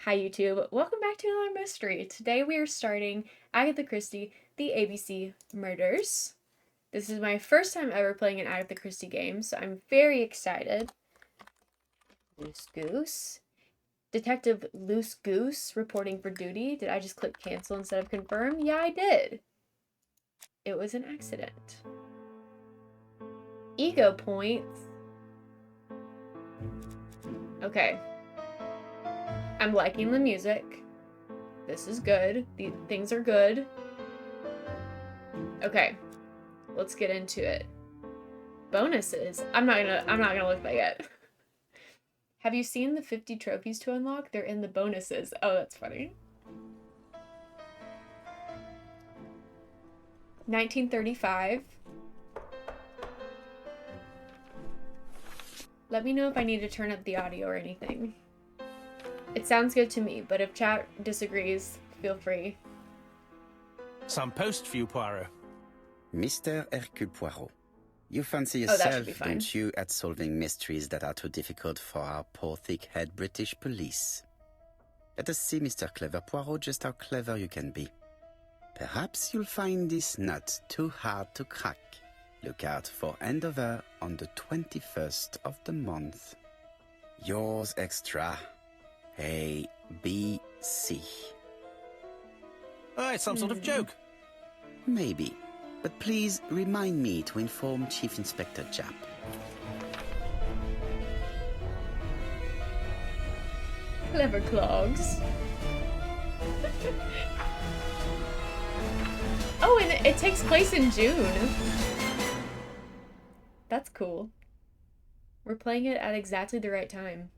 Hi YouTube, welcome back to another mystery. Today we are starting Agatha Christie, The ABC Murders. This is my first time ever playing an Agatha Christie game, so I'm very excited. Loose Goose. Detective Loose Goose reporting for duty. Did I just click cancel instead of confirm? Yeah, I did. It was an accident. Ego points. Okay. I'm liking the music. This is good. Things are good. Okay, let's get into it. Bonuses. I'm not gonna look that yet. Have you seen the 50 trophies to unlock? They're in the bonuses. Oh, that's funny. 1935. Let me know if I need to turn up the audio or anything. It sounds good to me, but if chat disagrees, feel free. Some post for you, Poirot. Mr. Hercule Poirot, you fancy Oh, that should yourself, be fine. don't you, at solving mysteries that are too difficult for our poor thick-head British police? Let us see, Mr. Clever Poirot, just how clever you can be. Perhaps you'll find this nut too hard to crack. Look out for handover on the 21st of the month. Yours extra, A, B, C. Oh, it's some sort of joke. Maybe. But please remind me to inform Chief Inspector Japp. Clever clogs. Oh, and it takes place in June. That's cool. We're playing it at exactly the right time.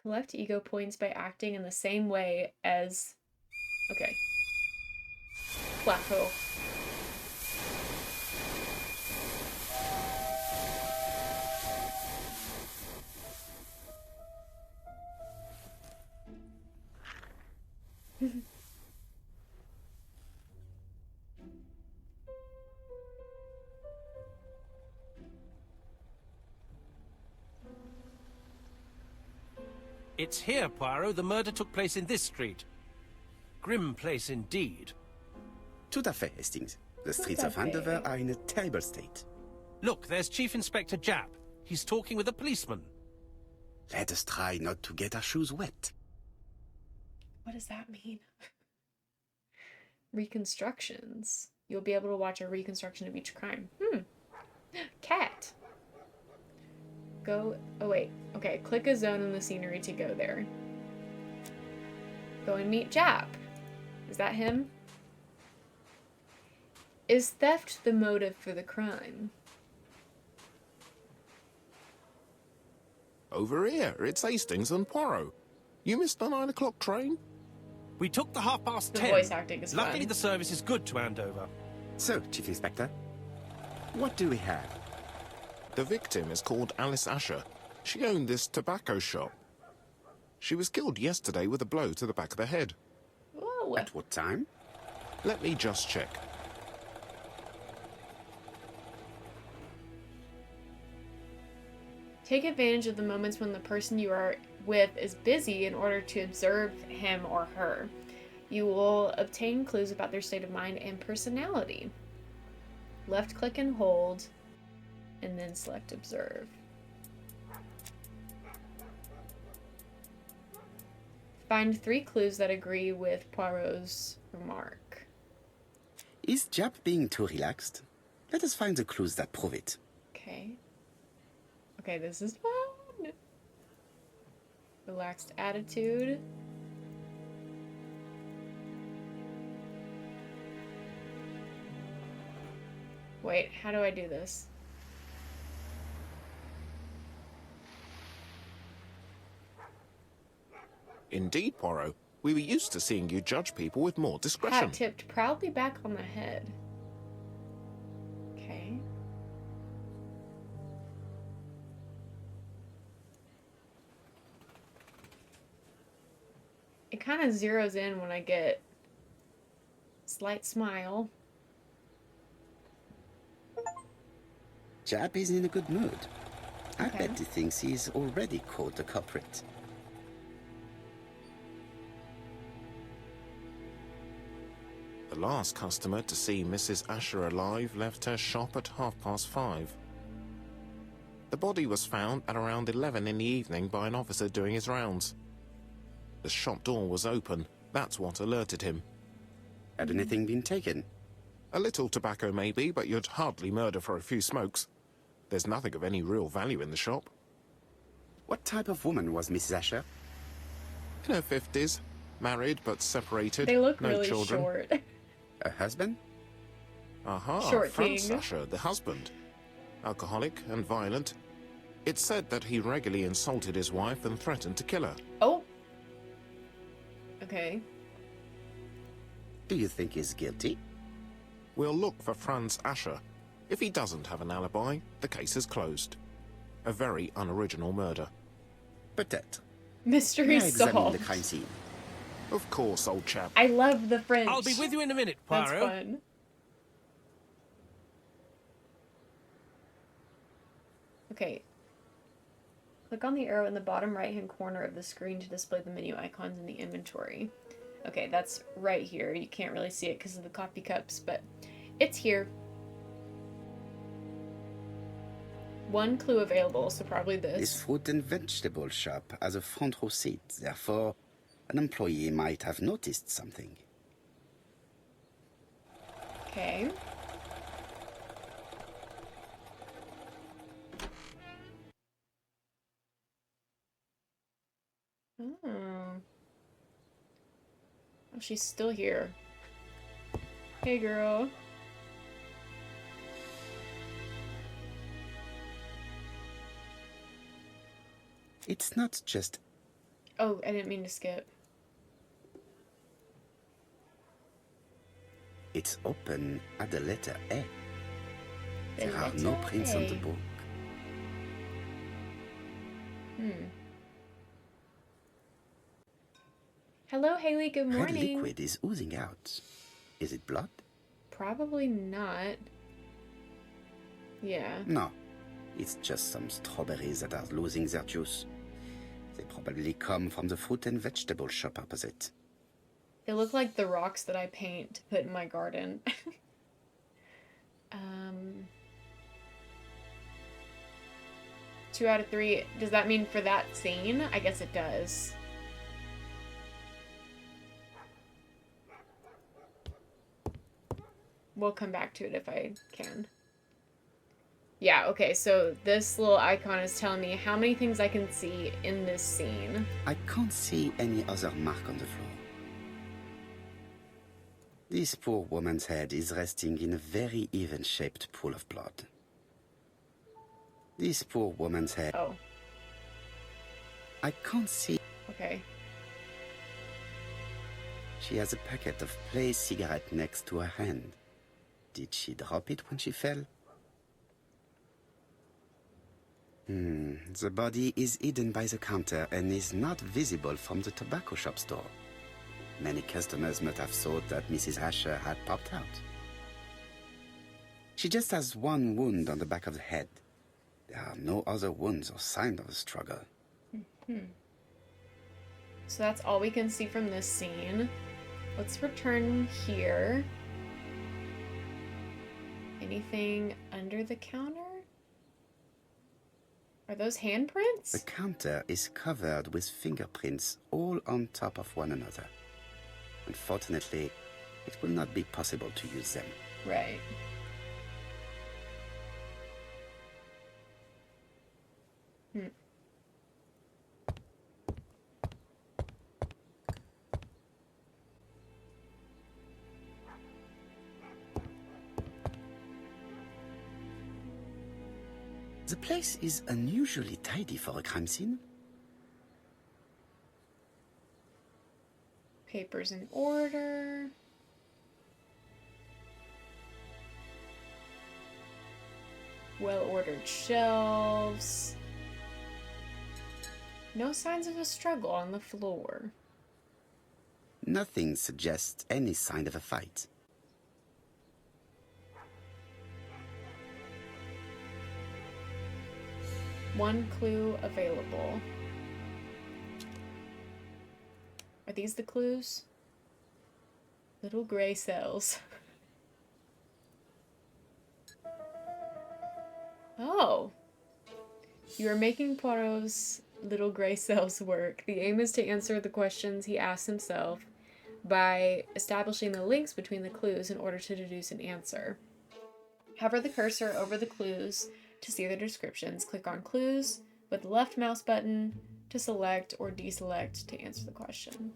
Collect ego points by acting in the same way as... Okay. Plateau. It's here, Poirot. The murder took place in this street. Grim place indeed. Tout à fait, Hastings. The streets à of fait. Andover are in a terrible state. Look, there's Chief Inspector Japp. He's talking with a policeman. Let us try not to get our shoes wet. What does that mean? Reconstructions. You'll be able to watch a reconstruction of each crime. Cat. Go... Oh, wait. Okay, click a zone in the scenery to go there. Go and meet Japp. Is that him? Is theft the motive for the crime? Over here, it's Hastings and Poirot. You missed the 9 o'clock train? We took the 10:30. The voice acting is Luckily, fun. the service is good to Andover. So, Chief Inspector, what do we have? The victim is called Alice Asher. She owned this tobacco shop. She was killed yesterday with a blow to the back of the head. Whoa. At what time? Let me just check. Take advantage of the moments when the person you are with is busy in order to observe him or her. You will obtain clues about their state of mind and personality. Left click and hold, and then select observe. Find 3 clues that agree with Poirot's remark. Is Japp being too relaxed? Let us find the clues that prove it. Okay. Okay, this is fun. Relaxed attitude. Wait, how do I do this? Indeed, Poirot. We were used to seeing you judge people with more discretion. Hat tipped proudly back on the head. Okay. It kind of zeroes in when I get a slight smile. Jap is in a good mood. I Okay. bet he thinks he's already caught the culprit. The last customer to see Mrs. Asher alive left her shop at 5:30. The body was found at around 11 in the evening by an officer doing his rounds. The shop door was open. That's what alerted him. Had anything been taken? A little tobacco maybe, but you'd hardly murder for a few smokes. There's nothing of any real value in the shop. What type of woman was Mrs. Asher? In her 50s, married but separated, They look no really children. short. A husband? Aha, Short Franz king. Asher, the husband. Alcoholic and violent. It's said that he regularly insulted his wife and threatened to kill her. Oh. Okay. Do you think he's guilty? We'll look for Franz Asher. If he doesn't have an alibi, the case is closed. A very unoriginal murder. Peut-être. Mystery May I examine solved. the crime scene? Of course, old chap. I love the French. I'll be with you in a minute, That's Poirot. fun. Okay. Click on the arrow in the bottom right-hand corner of the screen to display the menu icons in the inventory. Okay, that's right here. You can't really see it because of the coffee cups, but it's here. One clue available, so probably This this. fruit and vegetable shop has a front row seat, therefore an employee might have noticed something. Okay. Oh. Oh, she's still here. Hey, girl. It's not just... Oh, I didn't mean to skip. It's open at the letter A. The There are no letter prints on the A. book. Hello, Haley. Good Red morning. liquid is oozing out. Is it blood? Probably not. Yeah. No. It's just some strawberries that are losing their juice. They probably come from the fruit and vegetable shop opposite. They look like the rocks that I paint to put in my garden. 2 out of 3. Does that mean for that scene? I guess it does. We'll come back to it if I can. Yeah, okay, so this little icon is telling me how many things I can see in this scene. I can't see any other mark on the floor. This poor woman's head is resting in a very even-shaped pool of blood. This poor woman's head... Oh, I can't see... okay. She has a packet of Play cigarette next to her hand. Did she drop it when she fell? The body is hidden by the counter and is not visible from the tobacco shop store. Many customers must have thought that Mrs. Asher had popped out. She just has one wound on the back of the head. There are no other wounds or signs of a struggle. So that's all we can see from this scene. Let's return here. Anything under the counter? Are those handprints? The counter is covered with fingerprints all on top of one another. Unfortunately, it will not be possible to use them. Right. The place is unusually tidy for a crime scene. Papers in order. Well-ordered shelves. No signs of a struggle on the floor. Nothing suggests any sign of a fight. One clue available. Are these the clues? Little gray cells. Oh. You are making Poirot's little gray cells work. The aim is to answer the questions he asks himself by establishing the links between the clues in order to deduce an answer. Hover the cursor over the clues to see their descriptions. Click on clues with the left mouse button to select or deselect to answer the question.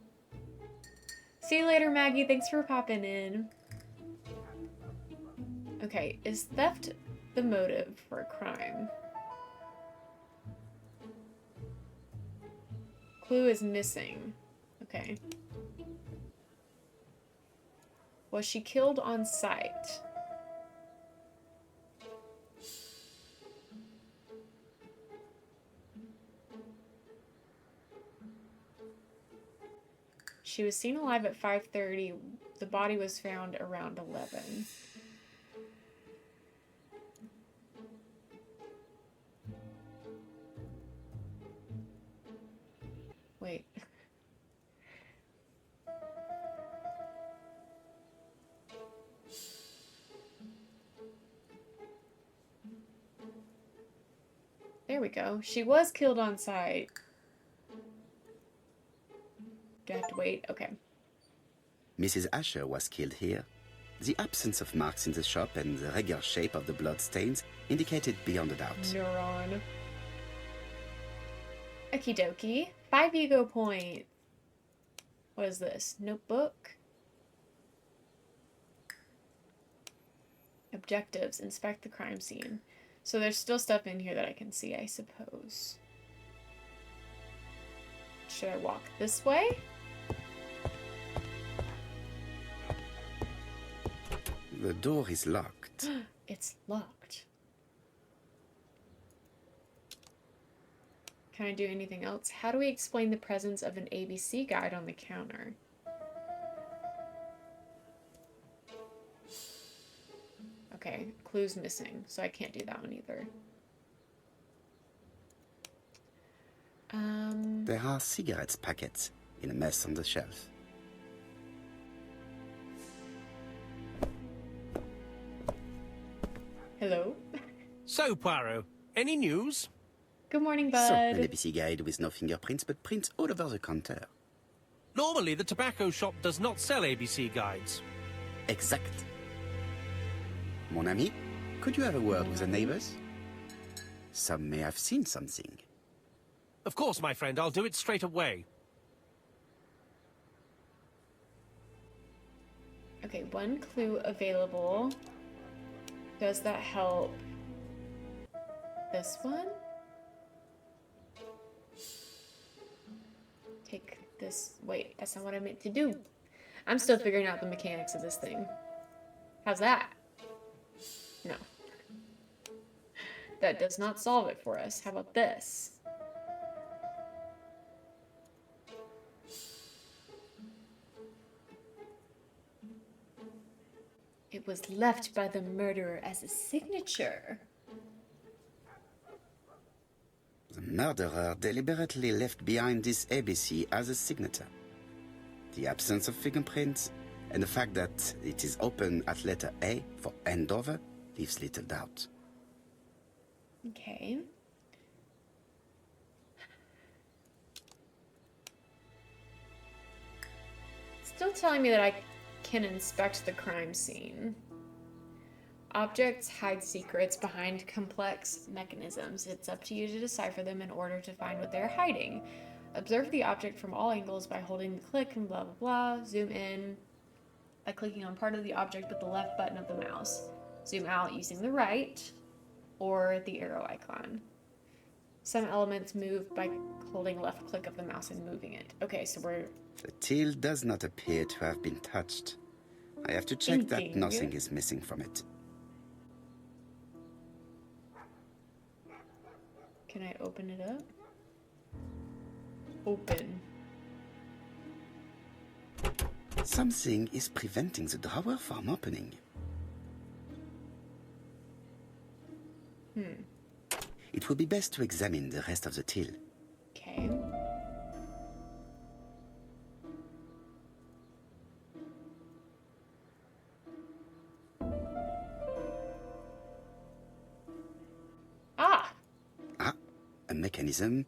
See you later, Maggie. Thanks for popping in. Okay, is theft the motive for a crime? Clue is missing. Okay. Was she killed on sight? She was seen alive at 5:30. The body was found around 11. Wait. There we go. She was killed on sight. Do I have to wait? Okay. Mrs. Asher was killed here. The absence of marks in the shop and the regular shape of the blood stains indicated beyond a doubt. Neuron. Okie dokie. 5 ego points. What is this? Notebook? Objectives. Inspect the crime scene. So there's still stuff in here that I can see, I suppose. Should I walk this way? The door is locked. It's locked. Can I do anything else? How do we explain the presence of an ABC guide on the counter? Okay, clue's missing, so I can't do that one either. There are cigarettes packets in a mess on the shelf. Hello? So, Poirot, any news? Good morning, So, bud. an ABC guide with no fingerprints, but prints all over the counter. Normally, the tobacco shop does not sell ABC guides. Exact. Mon ami, could you have a word with the neighbors? Some may have seen something. Of course, my friend, I'll do it straight away. Okay, one clue available. Does that help this one? Take this. Wait, that's not what I meant to do. I'm still figuring out the mechanics of this thing. How's that? No. That does not solve it for us. How about this? It was left by the murderer as a signature. The murderer deliberately left behind this ABC as a signature. The absence of fingerprints and the fact that it is open at letter A for Andover leaves little doubt. Okay. Still telling me that I can inspect the crime scene. Objects hide secrets behind complex mechanisms. It's up to you to decipher them in order to find what they're hiding. Observe the object from all angles by holding the click and blah blah blah. Zoom in by clicking on part of the object with the left button of the mouse. Zoom out using the right or the arrow icon. Some elements move by holding left click of the mouse and moving it. Okay, so we're... The till does not appear to have been touched. I have to check that Thinking. nothing is missing from it. Can I open it up? Open. Something is preventing the drawer from opening. It would be best to examine the rest of the till. Okay. Ah! Ah, a mechanism.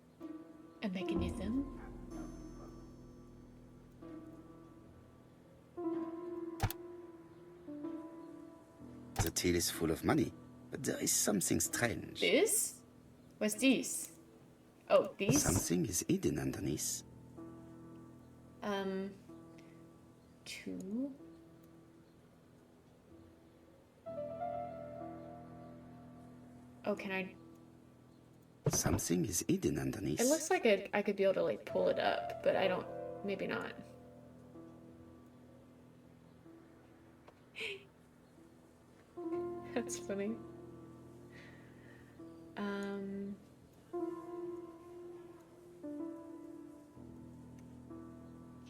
A mechanism. The till is full of money, but there is something strange. This? What's this? Oh, these? Something is hidden underneath. 2. Oh, can I? Something is hidden underneath. It looks like I could be able to like pull it up, but I don't. Maybe not. That's funny.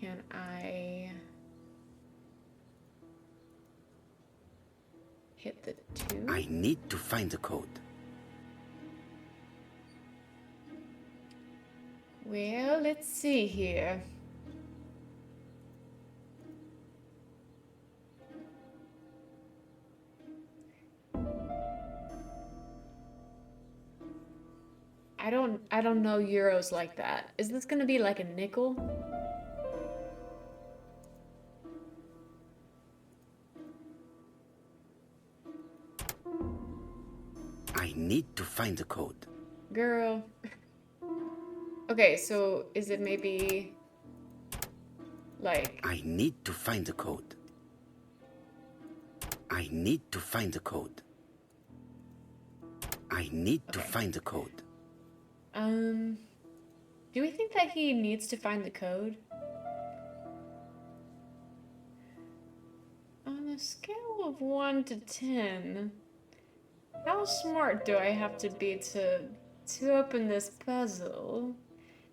Can I hit the 2? I need to find the code. Well, let's see here. I don't know euros like that. Is this gonna be like a nickel? I need to find the code. Girl. Okay, so is it maybe like I need to find the code. I need to find the code. I need to Okay. find the code. do we think that he needs to find the code? On a scale of 1 to 10, how smart do I have to be to open this puzzle?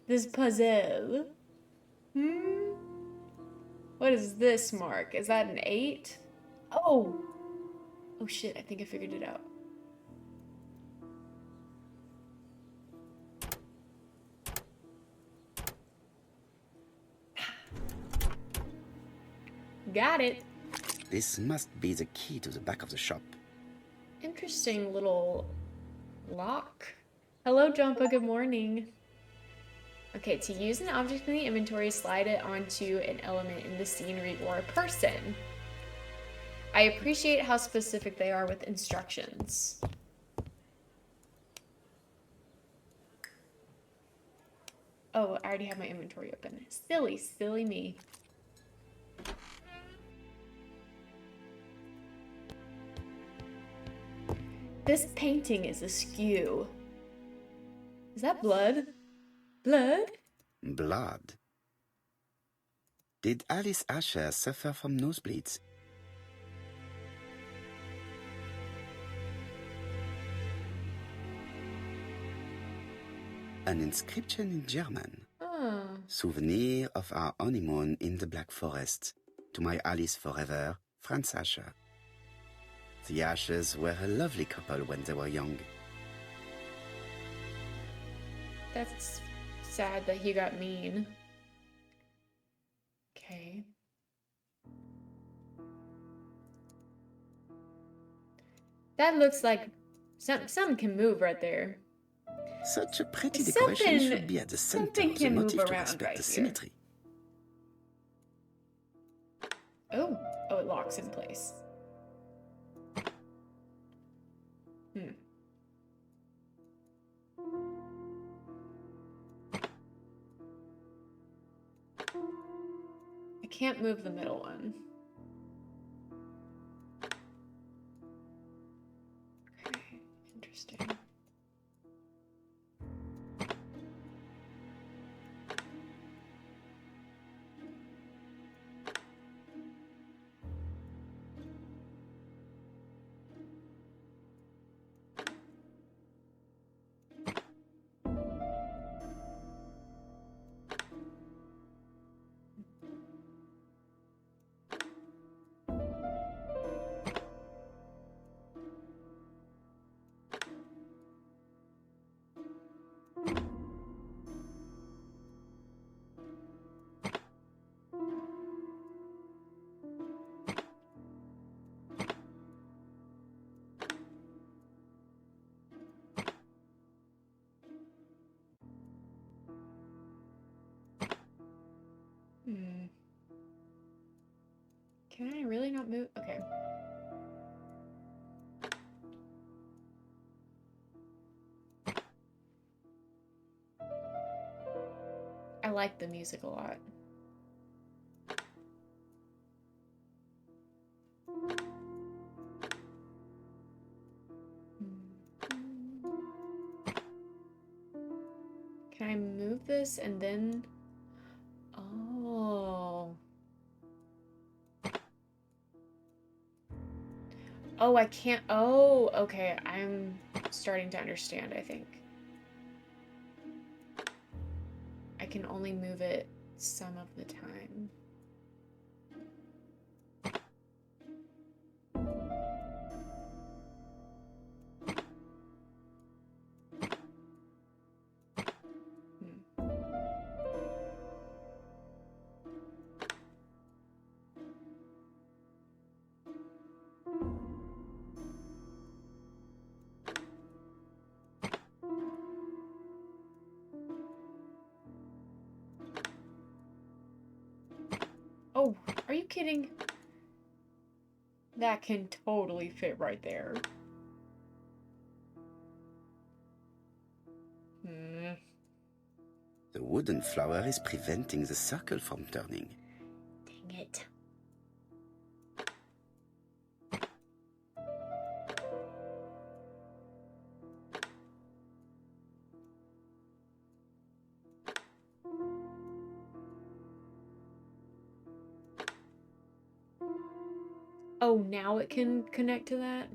This puzzle? What is this mark? Is that an 8? Oh! Oh shit, I think I figured it out. Got it! This must be the key to the back of the shop. Interesting little lock. Hello, Jumpa, good morning. Okay, to use an object in the inventory, slide it onto an element in the scenery or a person. I appreciate how specific they are with instructions. Oh, I already have my inventory open. Silly, silly me. This painting is askew. Is that blood? Blood? Blood. Did Alice Asher suffer from nosebleeds? An inscription in German. Oh. Souvenir of our honeymoon in the Black Forest. To my Alice forever, Franz Asher. The Ashers were a lovely couple when they were young. That's sad that he got mean. Okay. That looks like something can move right there. Such a pretty decoration should be at the center something of the can move motif to around respect right the here. symmetry. Oh, it locks in place. I can't move the middle one. Okay, interesting. Hmm. Can I really not move? Okay. I like the music a lot. Can I move this and then... Oh. Oh, I can't... Oh, okay. I'm starting to understand, I think. I can only move it some of the time. Oh, are you kidding? That can totally fit right there. The wooden flower is preventing the circle from turning. Dang it. Oh, now it can connect to that?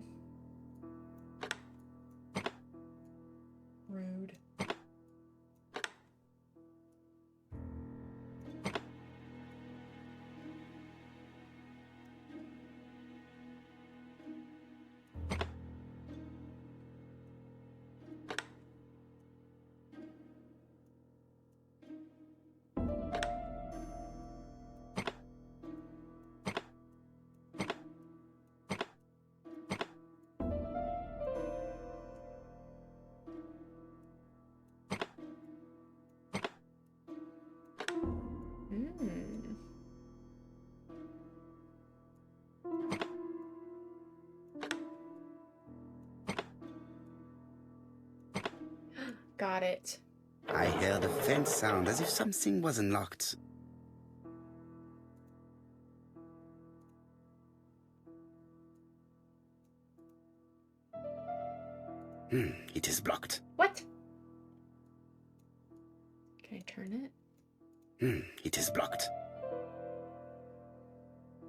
Rude. Got it. I heard a faint sound as if something was unlocked. It is blocked. What? Can I turn it? It is blocked.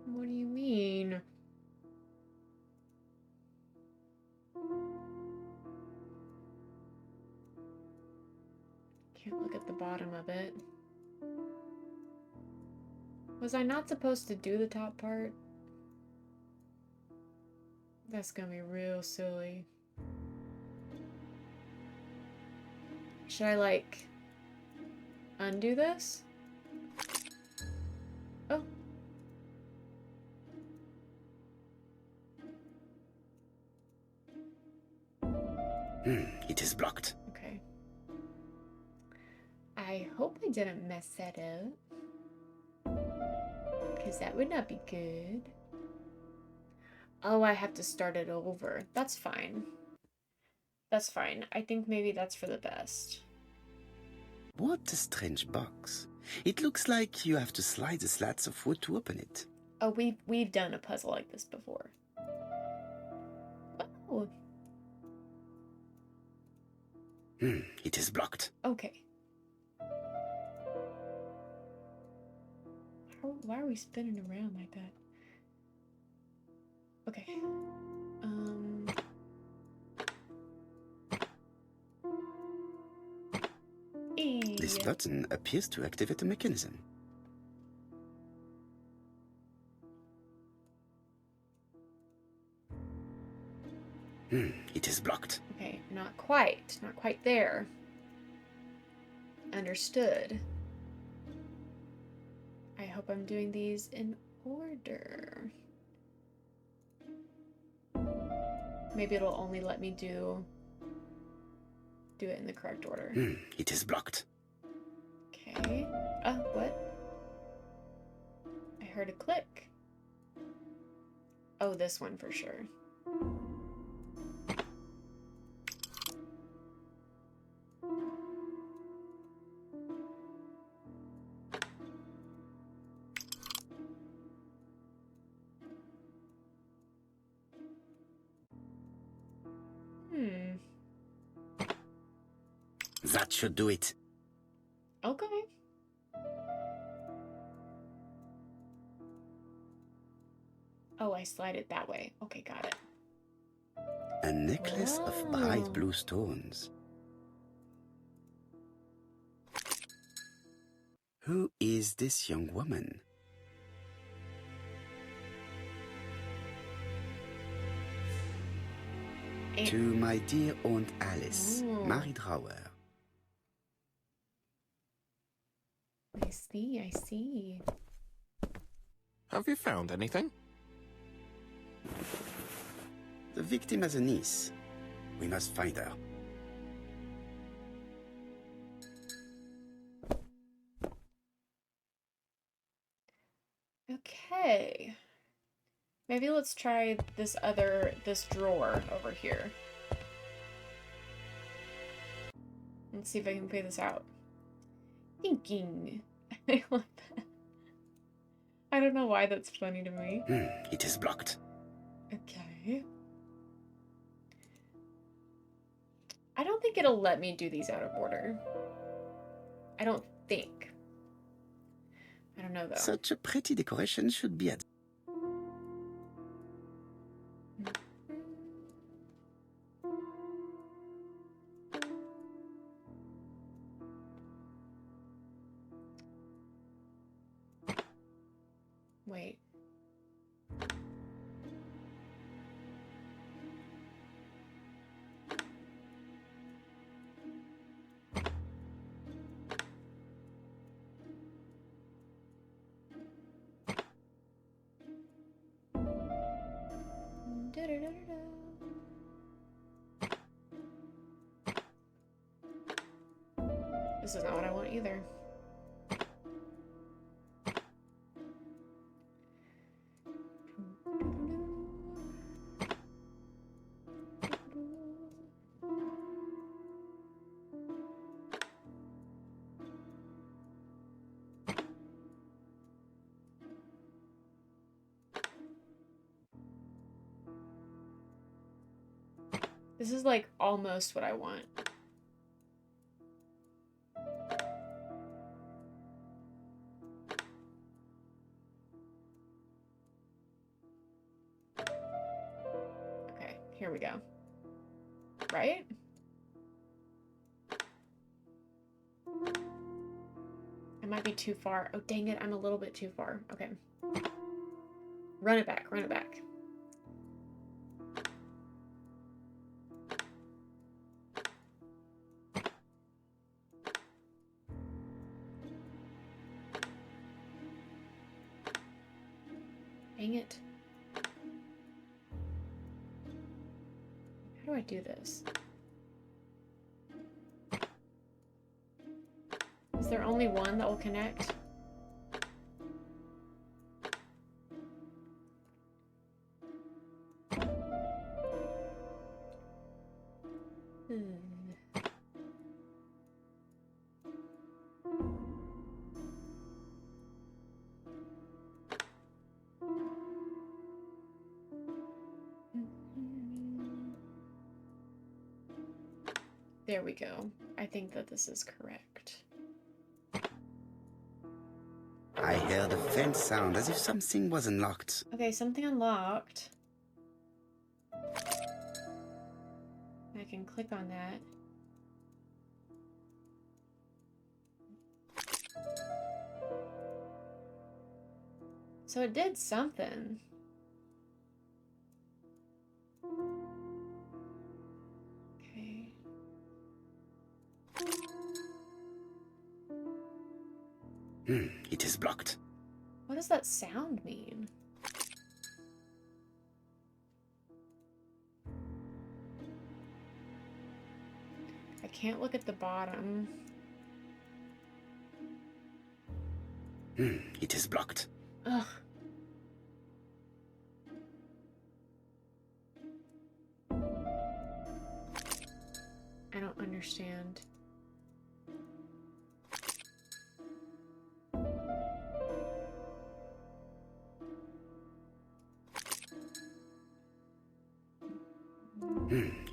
What do you mean? Can't look at the bottom of it. Was I not supposed to do the top part? That's gonna be real silly. Should I, like, undo this? Oh. It is blocked. Okay. I hope I didn't mess that up. Because that would not be good. Oh, I have to start it over. That's fine. That's fine. I think maybe that's for the best. What a strange box. It looks like you have to slide the slats of wood to open it. Oh, we've done a puzzle like this before. Oh. It is blocked. Okay. Why are we spinning around like that? Okay. This button appears to activate a mechanism. It is blocked. Okay, not quite. Not quite there. Understood. I hope I'm doing these in order. Maybe it'll only let me do it in the correct order. It is blocked. Okay. What? her to click? Oh, this one for sure. That should do it. Okay. Oh, I slide it that way. Okay, got it. A necklace of bright blue stones. Who is this young woman? To my dear Aunt Alice, Mary Drower. I see, I see. Have you found anything? The victim has a niece. We must find her. Okay. Maybe let's try this drawer over here. Let's see if I can figure this out. Thinking. I love that. I don't know why that's funny to me. It is blocked. Okay. I don't think it'll let me do these out of order. I don't think. I don't know though. Such a pretty decoration should be at... Wait. This is not what I want either. This is like almost what I want. Okay, here we go. Right? I might be too far. Oh, dang it, I'm a little bit too far. Okay. Run it back, run it back. Dang it. How do I do this? Is there only one that will connect? There we go. I think that this is correct. I heard a faint sound as if something was unlocked. Okay, something unlocked. I can click on that. So it did something. Okay. It is blocked. What does that sound mean? I can't look at the bottom. It is blocked. Ugh, understand.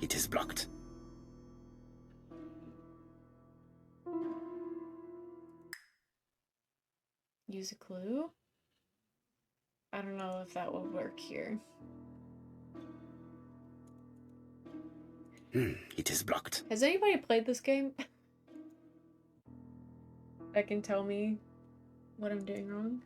It is blocked. Use a clue? I don't know if that will work here. It is blocked. Has anybody played this game? That can tell me what I'm doing wrong?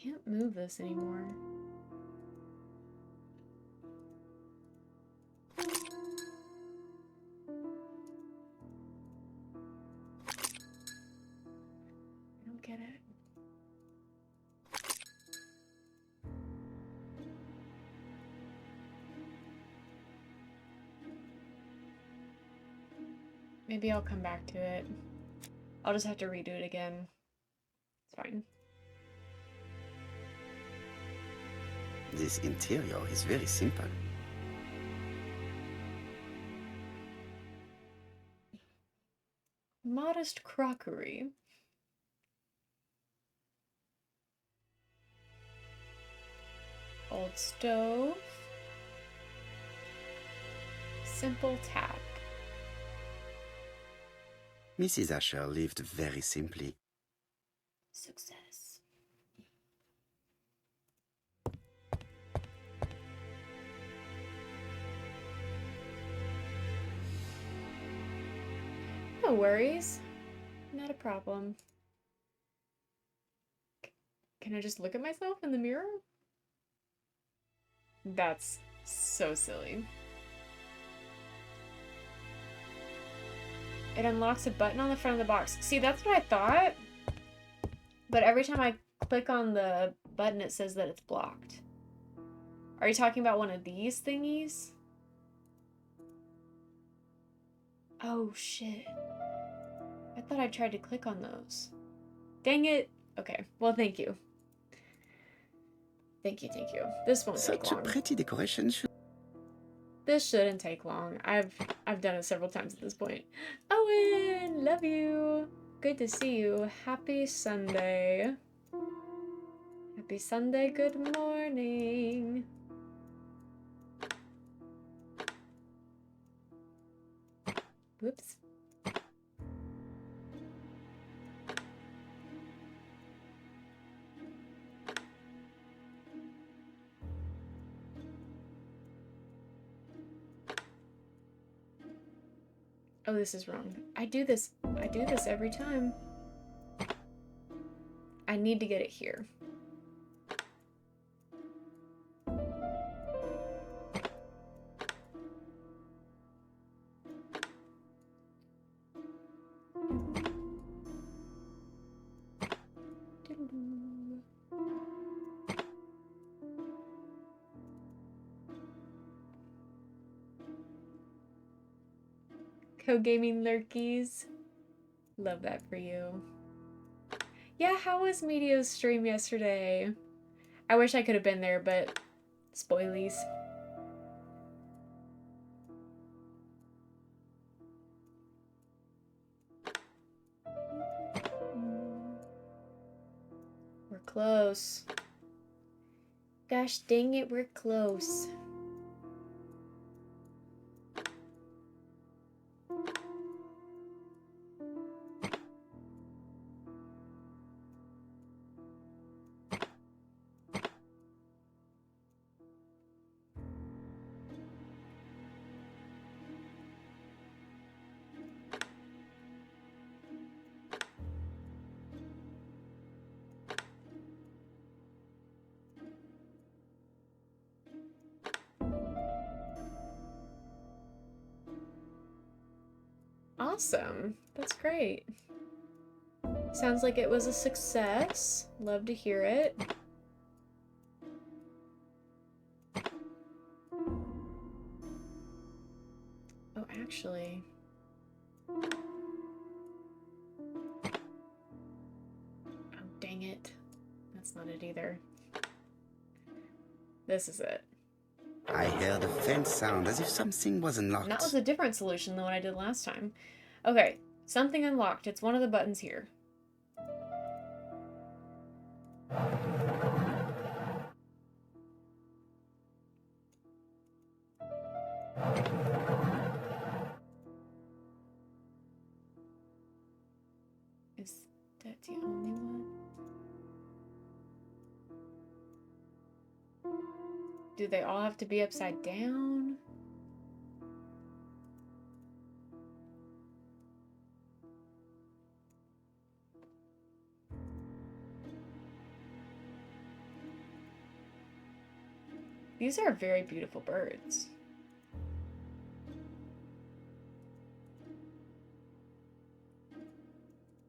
Can't move this anymore. I don't get it. Maybe I'll come back to it. I'll just have to redo it again. It's fine. This interior is very simple. Modest crockery. Old stove. Simple tap. Mrs. Asher lived very simply. Success. No worries. Not a problem. Can I just look at myself in the mirror? That's so silly. It unlocks a button on the front of the box. See, that's what I thought. But every time I click on the button, it says that it's blocked. Are you talking about one of these thingies? Oh, shit. I thought I tried to click on those. Dang it. Okay, well, thank you. Thank you, thank you. This won't take Such a long. pretty decoration should... This shouldn't take long. I've done it several times at this point. Owen, love you. Good to see you. Happy Sunday. Happy Sunday, good morning. Whoops. Oh, this is wrong. I do this every time. I need to get it here. Co-gaming lurkies. Love that for you. Yeah, how was Medio's stream yesterday? I wish I could have been there, but spoilies. We're close. Gosh dang it, we're close. Awesome. That's great. Sounds like it was a success. Love to hear it. Oh, actually. Oh, dang it. That's not it either. This is it. I heard a faint sound as if something was unlocked. And that was a different solution than what I did last time. Okay, something unlocked. It's one of the buttons here. Is that the only one? Do they all have to be upside down? These are very beautiful birds.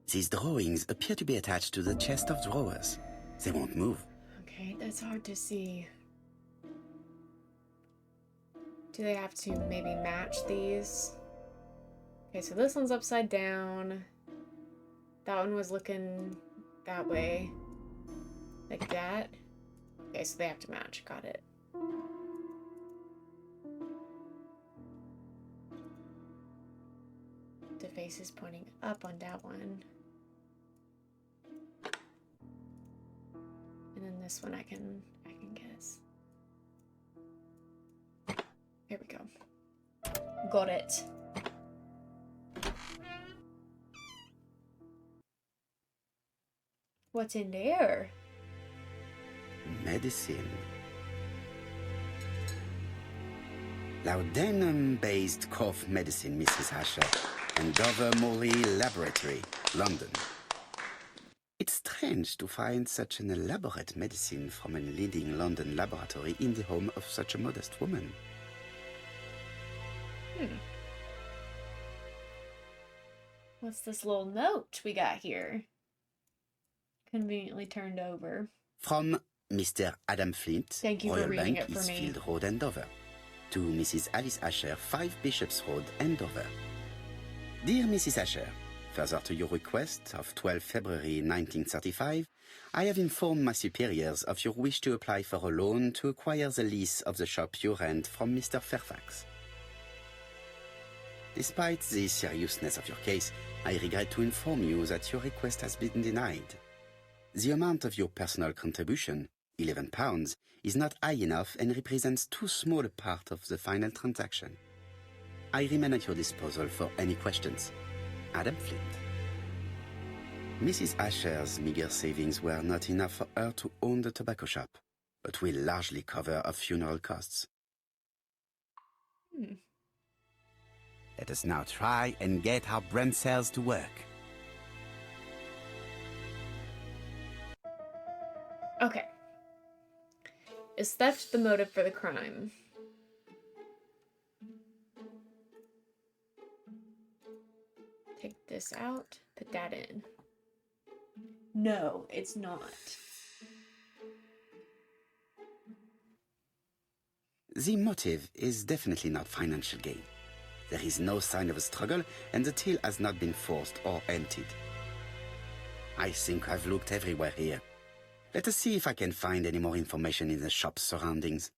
These drawings appear to be attached to the chest of drawers. They won't move. Okay, that's hard to see. Do they have to maybe match these? Okay, so this one's upside down. That one was looking that way. Like that. Okay, so they have to match. Got it. The face is pointing up on that one. And then this one I can guess. Here we go. Got it. What's in there? Medicine. Laudanum-based cough medicine, Mrs. Asher, and Dover Morley Laboratory, London. It's strange to find such an elaborate medicine from a leading London laboratory in the home of such a modest woman. What's this little note we got here? Conveniently turned over. From Mr. Adam Flint, Thank you for Royal reading Bank, it for me. Eastfield Road, Andover. To Mrs. Alice Asher, 5 Bishops Road, Andover. Dear Mrs. Asher, further to your request of 12 February 1935, I have informed my superiors of your wish to apply for a loan to acquire the lease of the shop you rent from Mr. Fairfax. Despite the seriousness of your case, I regret to inform you that your request has been denied. The amount of your personal contribution, £11, is not high enough and represents too small a part of the final transaction. I remain at your disposal for any questions. Adam Flint. Mrs. Asher's meager savings were not enough for her to own the tobacco shop, but will largely cover her funeral costs. Let us now try and get our brain cells to work. Okay. Is theft the motive for the crime? Take this out, put that in. No, it's not. The motive is definitely not financial gain. There is no sign of a struggle, and the till has not been forced or emptied. I think I've looked everywhere here. Let us see if I can find any more information in the shop's surroundings.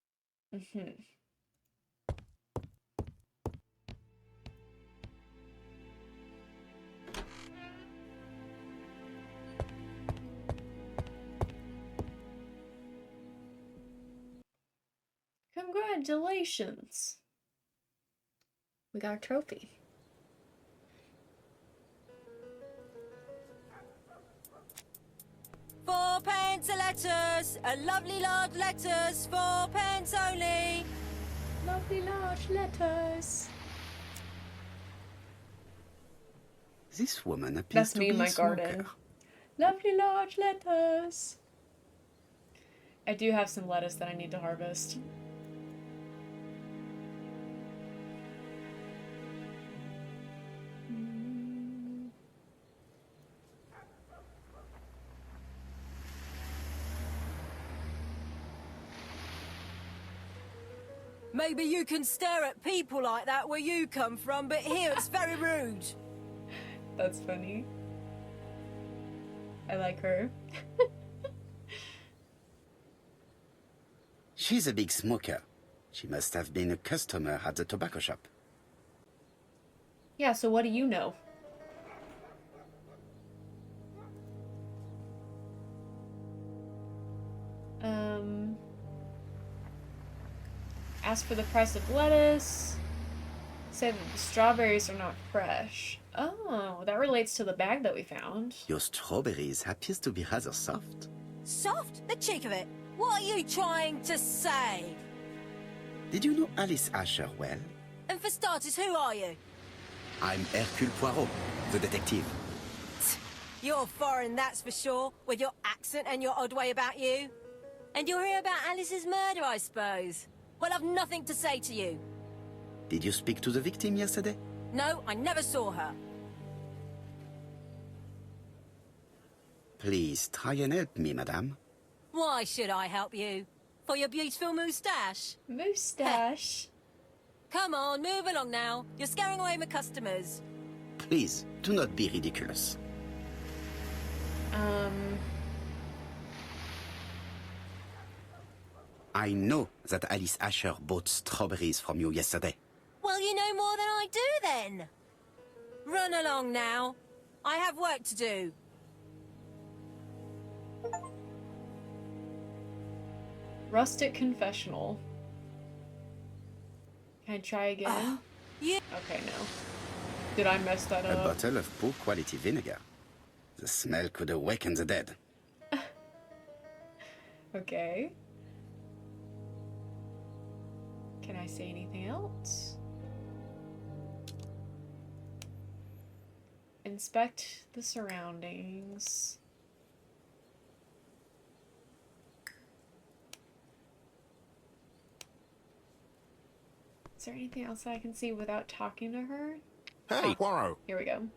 Congratulations. We got a trophy. £4 a letters, a lovely large letters, £4 only. Lovely large letters. This woman appears That's to me be in my a smoker. garden. Lovely large lettuce. I do have some lettuce that I need to harvest. Maybe you can stare at people like that where you come from, but here it's very rude. That's funny. I like her. She's a big smoker. She must have been a customer at the tobacco shop. Yeah, so what do you know? Ask for the price of lettuce. Say that the strawberries are not fresh. Oh, that relates to the bag that we found. Your strawberries appears to be rather soft. Soft? The cheek of it. What are you trying to say? Did you know Alice Asher well? And for starters, who are you? I'm Hercule Poirot, the detective. You're foreign, that's for sure, with your accent and your odd way about you. And you're here about Alice's murder, I suppose. Well, I've nothing to say to you. Did you speak to the victim yesterday? No, I never saw her. Please try and help me, madame. Why should I help you? For your beautiful moustache? Moustache. Come on, move along now. You're scaring away my customers. Please, do not be ridiculous. I know that Alice Asher bought strawberries from you yesterday. Well, you know more than I do then. Run along now. I have work to do. Rustic confessional. Can I try again? Yeah. Okay, no. Did I mess that A up? bottle of poor quality vinegar. The smell could awaken the dead. Okay. Can I say anything else? Inspect the surroundings. Is there anything else I can see without talking to her? Hey, Poirot, Here we go.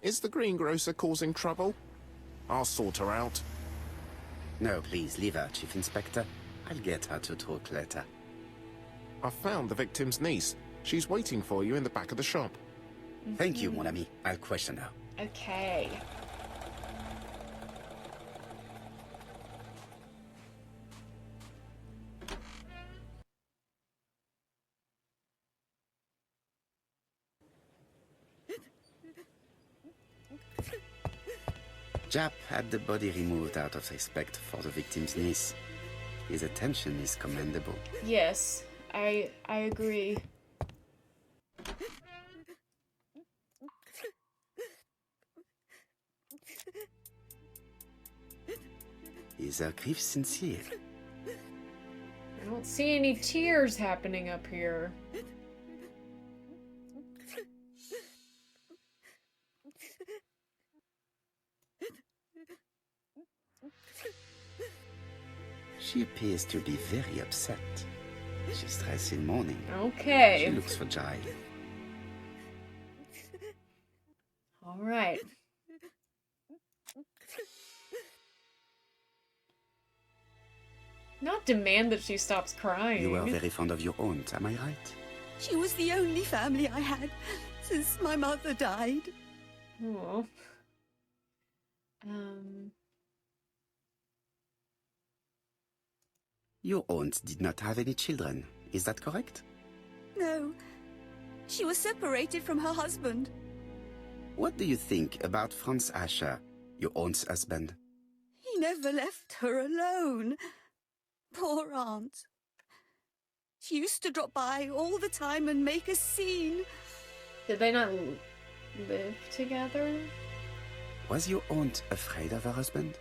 is the greengrocer causing trouble? I'll sort her out. No, please, leave her, Chief Inspector. I'll get her to talk later. I found the victim's niece. She's waiting for you in the back of the shop. Thank you, mon ami. I'll question her. Okay. Jap had the body removed out of respect for the victim's niece. His attention is commendable. Yes, I agree. Is her grief sincere? I don't see any tears happening up here. She appears to be very upset. She's dressed in mourning. Okay. She looks fragile. All right. Not demand that she stops crying. You are very fond of your aunt, am I right? She was the only family I had since my mother died. Aw. Your aunt did not have any children, is that correct? No, she was separated from her husband. What do you think about Franz Asher, your aunt's husband? He never left her alone. Poor aunt. She used to drop by all the time and make a scene. Did they not live together? Was your aunt afraid of her husband?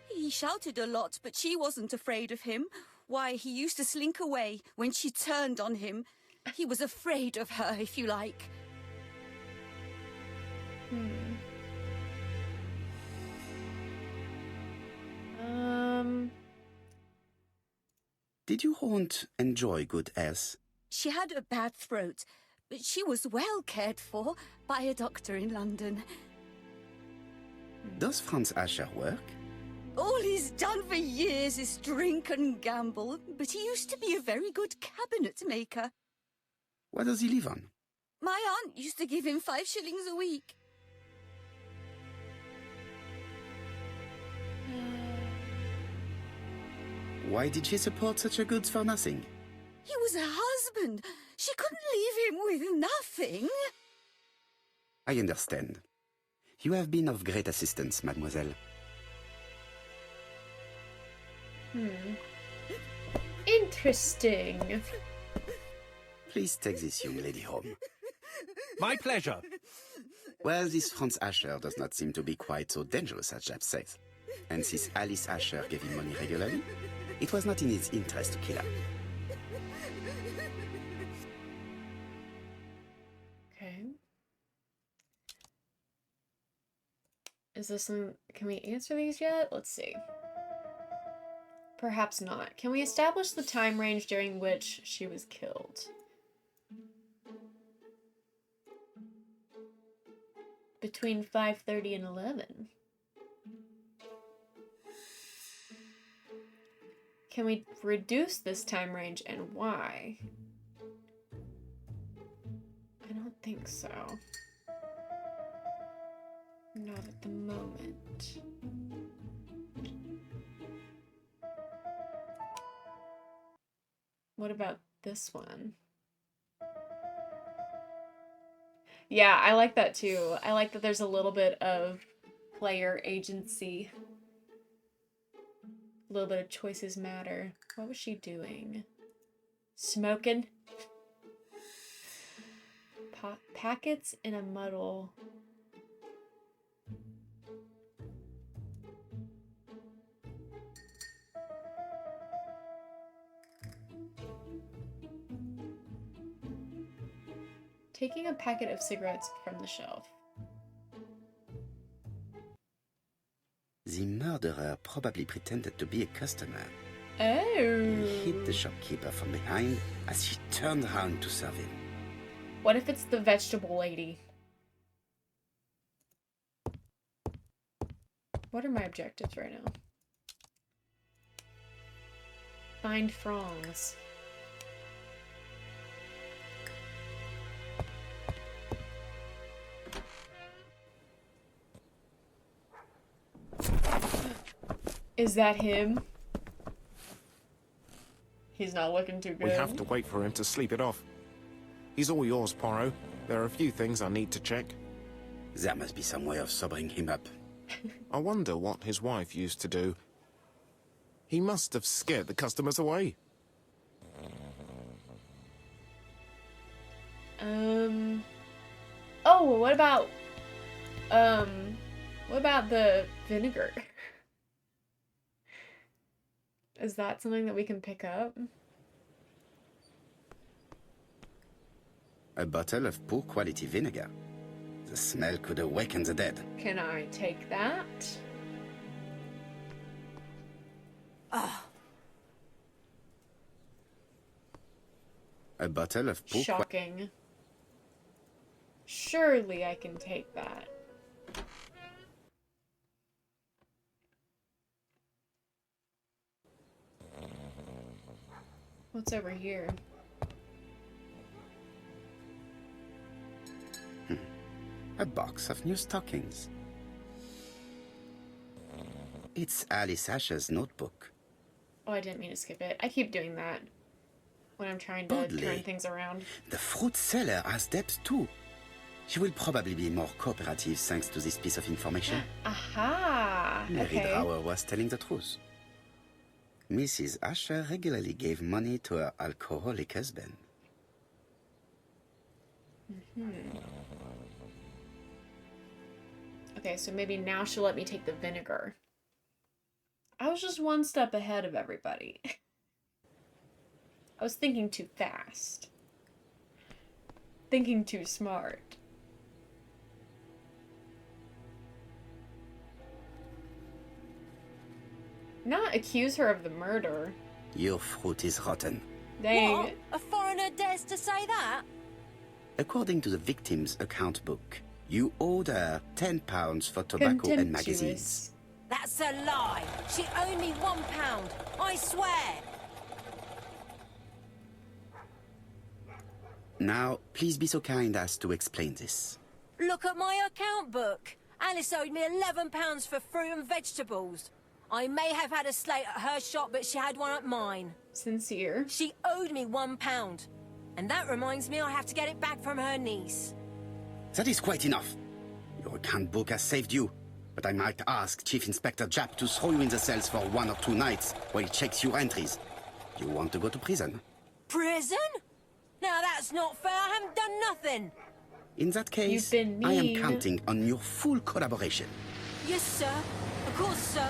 He shouted a lot, but she wasn't afraid of him. Why, he used to slink away when she turned on him. He was afraid of her, if you like. Did your aunt enjoy good health? She had a bad throat, but she was well cared for by a doctor in London. Does Franz Asher work? All he's done for years is drink and gamble, but he used to be a very good cabinet maker. What does he live on? My aunt used to give him 5 shillings a week. Why did she support such a goods for nothing? He was her husband. She couldn't leave him with nothing. I understand. You have been of great assistance, mademoiselle. Interesting. Please take this young lady home. My pleasure. Well, this Franz Asher does not seem to be quite so dangerous as Jap says. And since Alice Asher gave him money regularly, it was not in his interest to kill her. Okay. Is this something... Can we answer these yet? Let's see. Perhaps not. Can we establish the time range during which she was killed? Between 5:30 and 11. Can we reduce this time range and why? I don't think so. Not at the moment. What about this one? Yeah, I like that too. I like that there's a little bit of player agency. A little bit of choices matter. What was she doing? Smoking? Packets in a muddle. Taking a packet of cigarettes from the shelf. The murderer probably pretended to be a customer. Oh. He hit the shopkeeper from behind as she turned around to serve him. What if it's the vegetable lady? What are my objectives right now? Find Franz. Is that him? He's not looking too good. We have to wait for him to sleep it off. He's all yours, Poirot. There are a few things I need to check. There must be some way of sobering him up. I wonder what his wife used to do. He must have scared the customers away. Oh, what about the vinegar? Is that something that we can pick up? A bottle of poor quality vinegar. The smell could awaken the dead. Can I take that? A bottle of poor Shocking. Surely I can take that. What's over here? A box of new stockings. It's Alice Asher's notebook. Oh, I didn't mean to skip it. I keep doing that when I'm trying to Oddly, turn things around. The fruit seller has debts too. She will probably be more cooperative thanks to this piece of information. Aha! Mary Okay. Drower was telling the truth. Mrs. Asher regularly gave money to her alcoholic husband. Okay, so maybe now she'll let me take the vinegar. I was just one step ahead of everybody. I was thinking too fast. Thinking too smart. Not accuse her of the murder. Your fruit is rotten. Dang What? it. A foreigner dares to say that? According to the victim's account book, you owed her £10 for tobacco and magazines. Contemptuous. That's a lie. She owed me £1. I swear. Now, please be so kind as to explain this. Look at my account book. Alice owed me £11 for fruit and vegetables. I may have had a slate at her shop, but she had one at mine. Sincere. She owed me £1. And that reminds me I have to get it back from her niece. That is quite enough. Your account book has saved you, but I might ask Chief Inspector Japp to throw you in the cells for 1 or 2 nights while he checks your entries. You want to go to prison? Prison? Now that's not fair. I haven't done nothing. In that case, You've been I am mean. counting on your full collaboration. Yes, sir. Of course, sir.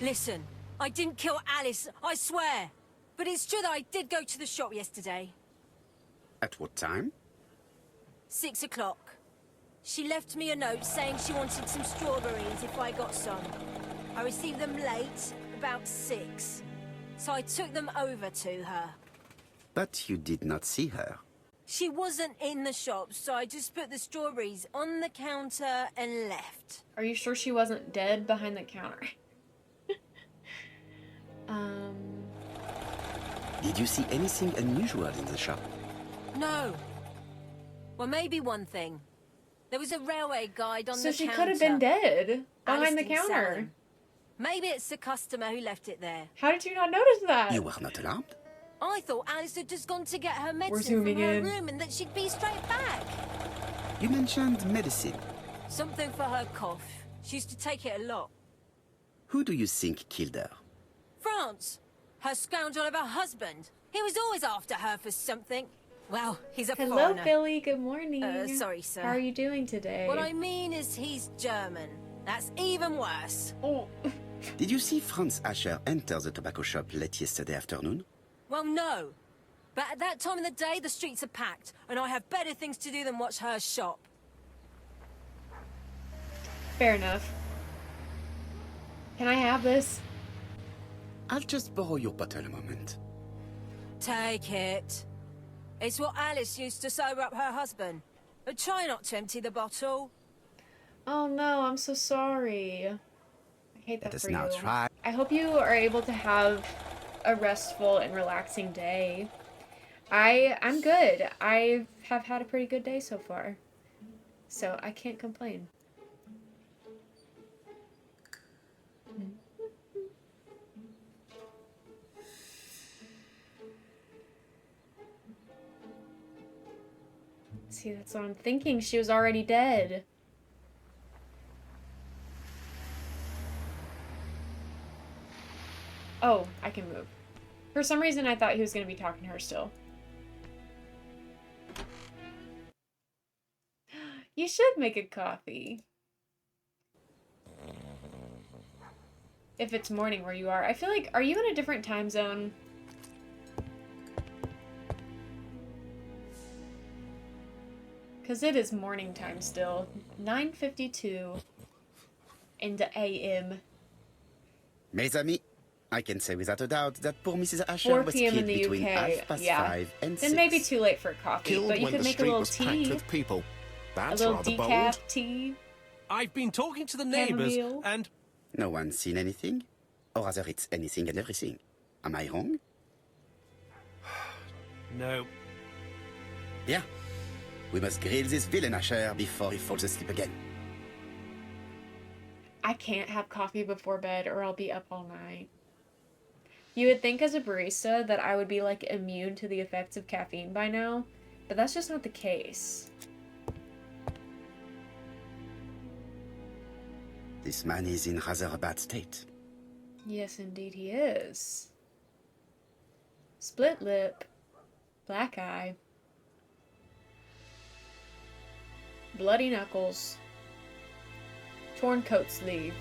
Listen, I didn't kill Alice, I swear. But it's true that I did go to the shop yesterday. At what time? 6 o'clock. She left me a note saying she wanted some strawberries if I got some. I received them late, about 6. So I took them over to her. But you did not see her. She wasn't in the shop, so I just put the strawberries on the counter and left. Are you sure she wasn't dead behind the counter? Did you see anything unusual in the shop? No. Well, maybe one thing. There was a railway guide on So the she counter. could have been dead Alice behind the didn't sell counter. them. Maybe it's the customer who left it there. How did you not notice that? You were not alarmed? I thought Alice had just gone to get her medicine zooming from her in. room and that she'd be straight back. You mentioned medicine. Something for her cough. She used to take it a lot. Who do you think killed her? France. Her scoundrel of a husband. He was always after her for something. Well, he's a Hello, foreigner. Billy. Good morning. Sorry, sir. How are you doing today? What I mean is he's German. That's even worse. Oh. Did you see Franz Asher enter the tobacco shop late yesterday afternoon? Well, no. But at that time of the day, the streets are packed, and I have better things to do than watch her shop. Fair enough. Can I have this? I'll just borrow your bottle a moment. Take it. It's what Alice used to sober up her husband. But try not to empty the bottle. Oh no, I'm so sorry. I hate that Let us for now you. try. I hope you are able to have a restful and relaxing day. I'm good. I have had a pretty good day so far. So I can't complain. See, that's what I'm thinking. She was already dead. Oh, I can move. For some reason, I thought he was going to be talking to her still. You should make a coffee. If it's morning where you are. I feel like, are you in a different time zone? Because it is morning time still. 9:52 in the AM. Mes amis, I can say without a doubt that poor Mrs. Asher 4 was p.m. in killed the between UK. 5 Yeah. 6. Then maybe too late for coffee, Killed but you when could the make a street little was packed tea. with people. A That's little rather decaf bold. tea. I've been talking to the neighbours, Chamomile. and No one seen anything? Or rather, it's anything and everything. Am I wrong? no. Yeah. We must grill this villain Asher before he falls asleep again. I can't have coffee before bed or I'll be up all night. You would think as a barista that I would be like immune to the effects of caffeine by now, but that's just not the case. This man is in rather a bad state. Yes, indeed he is. Split lip. Black eye. Bloody knuckles. Torn coat sleeve.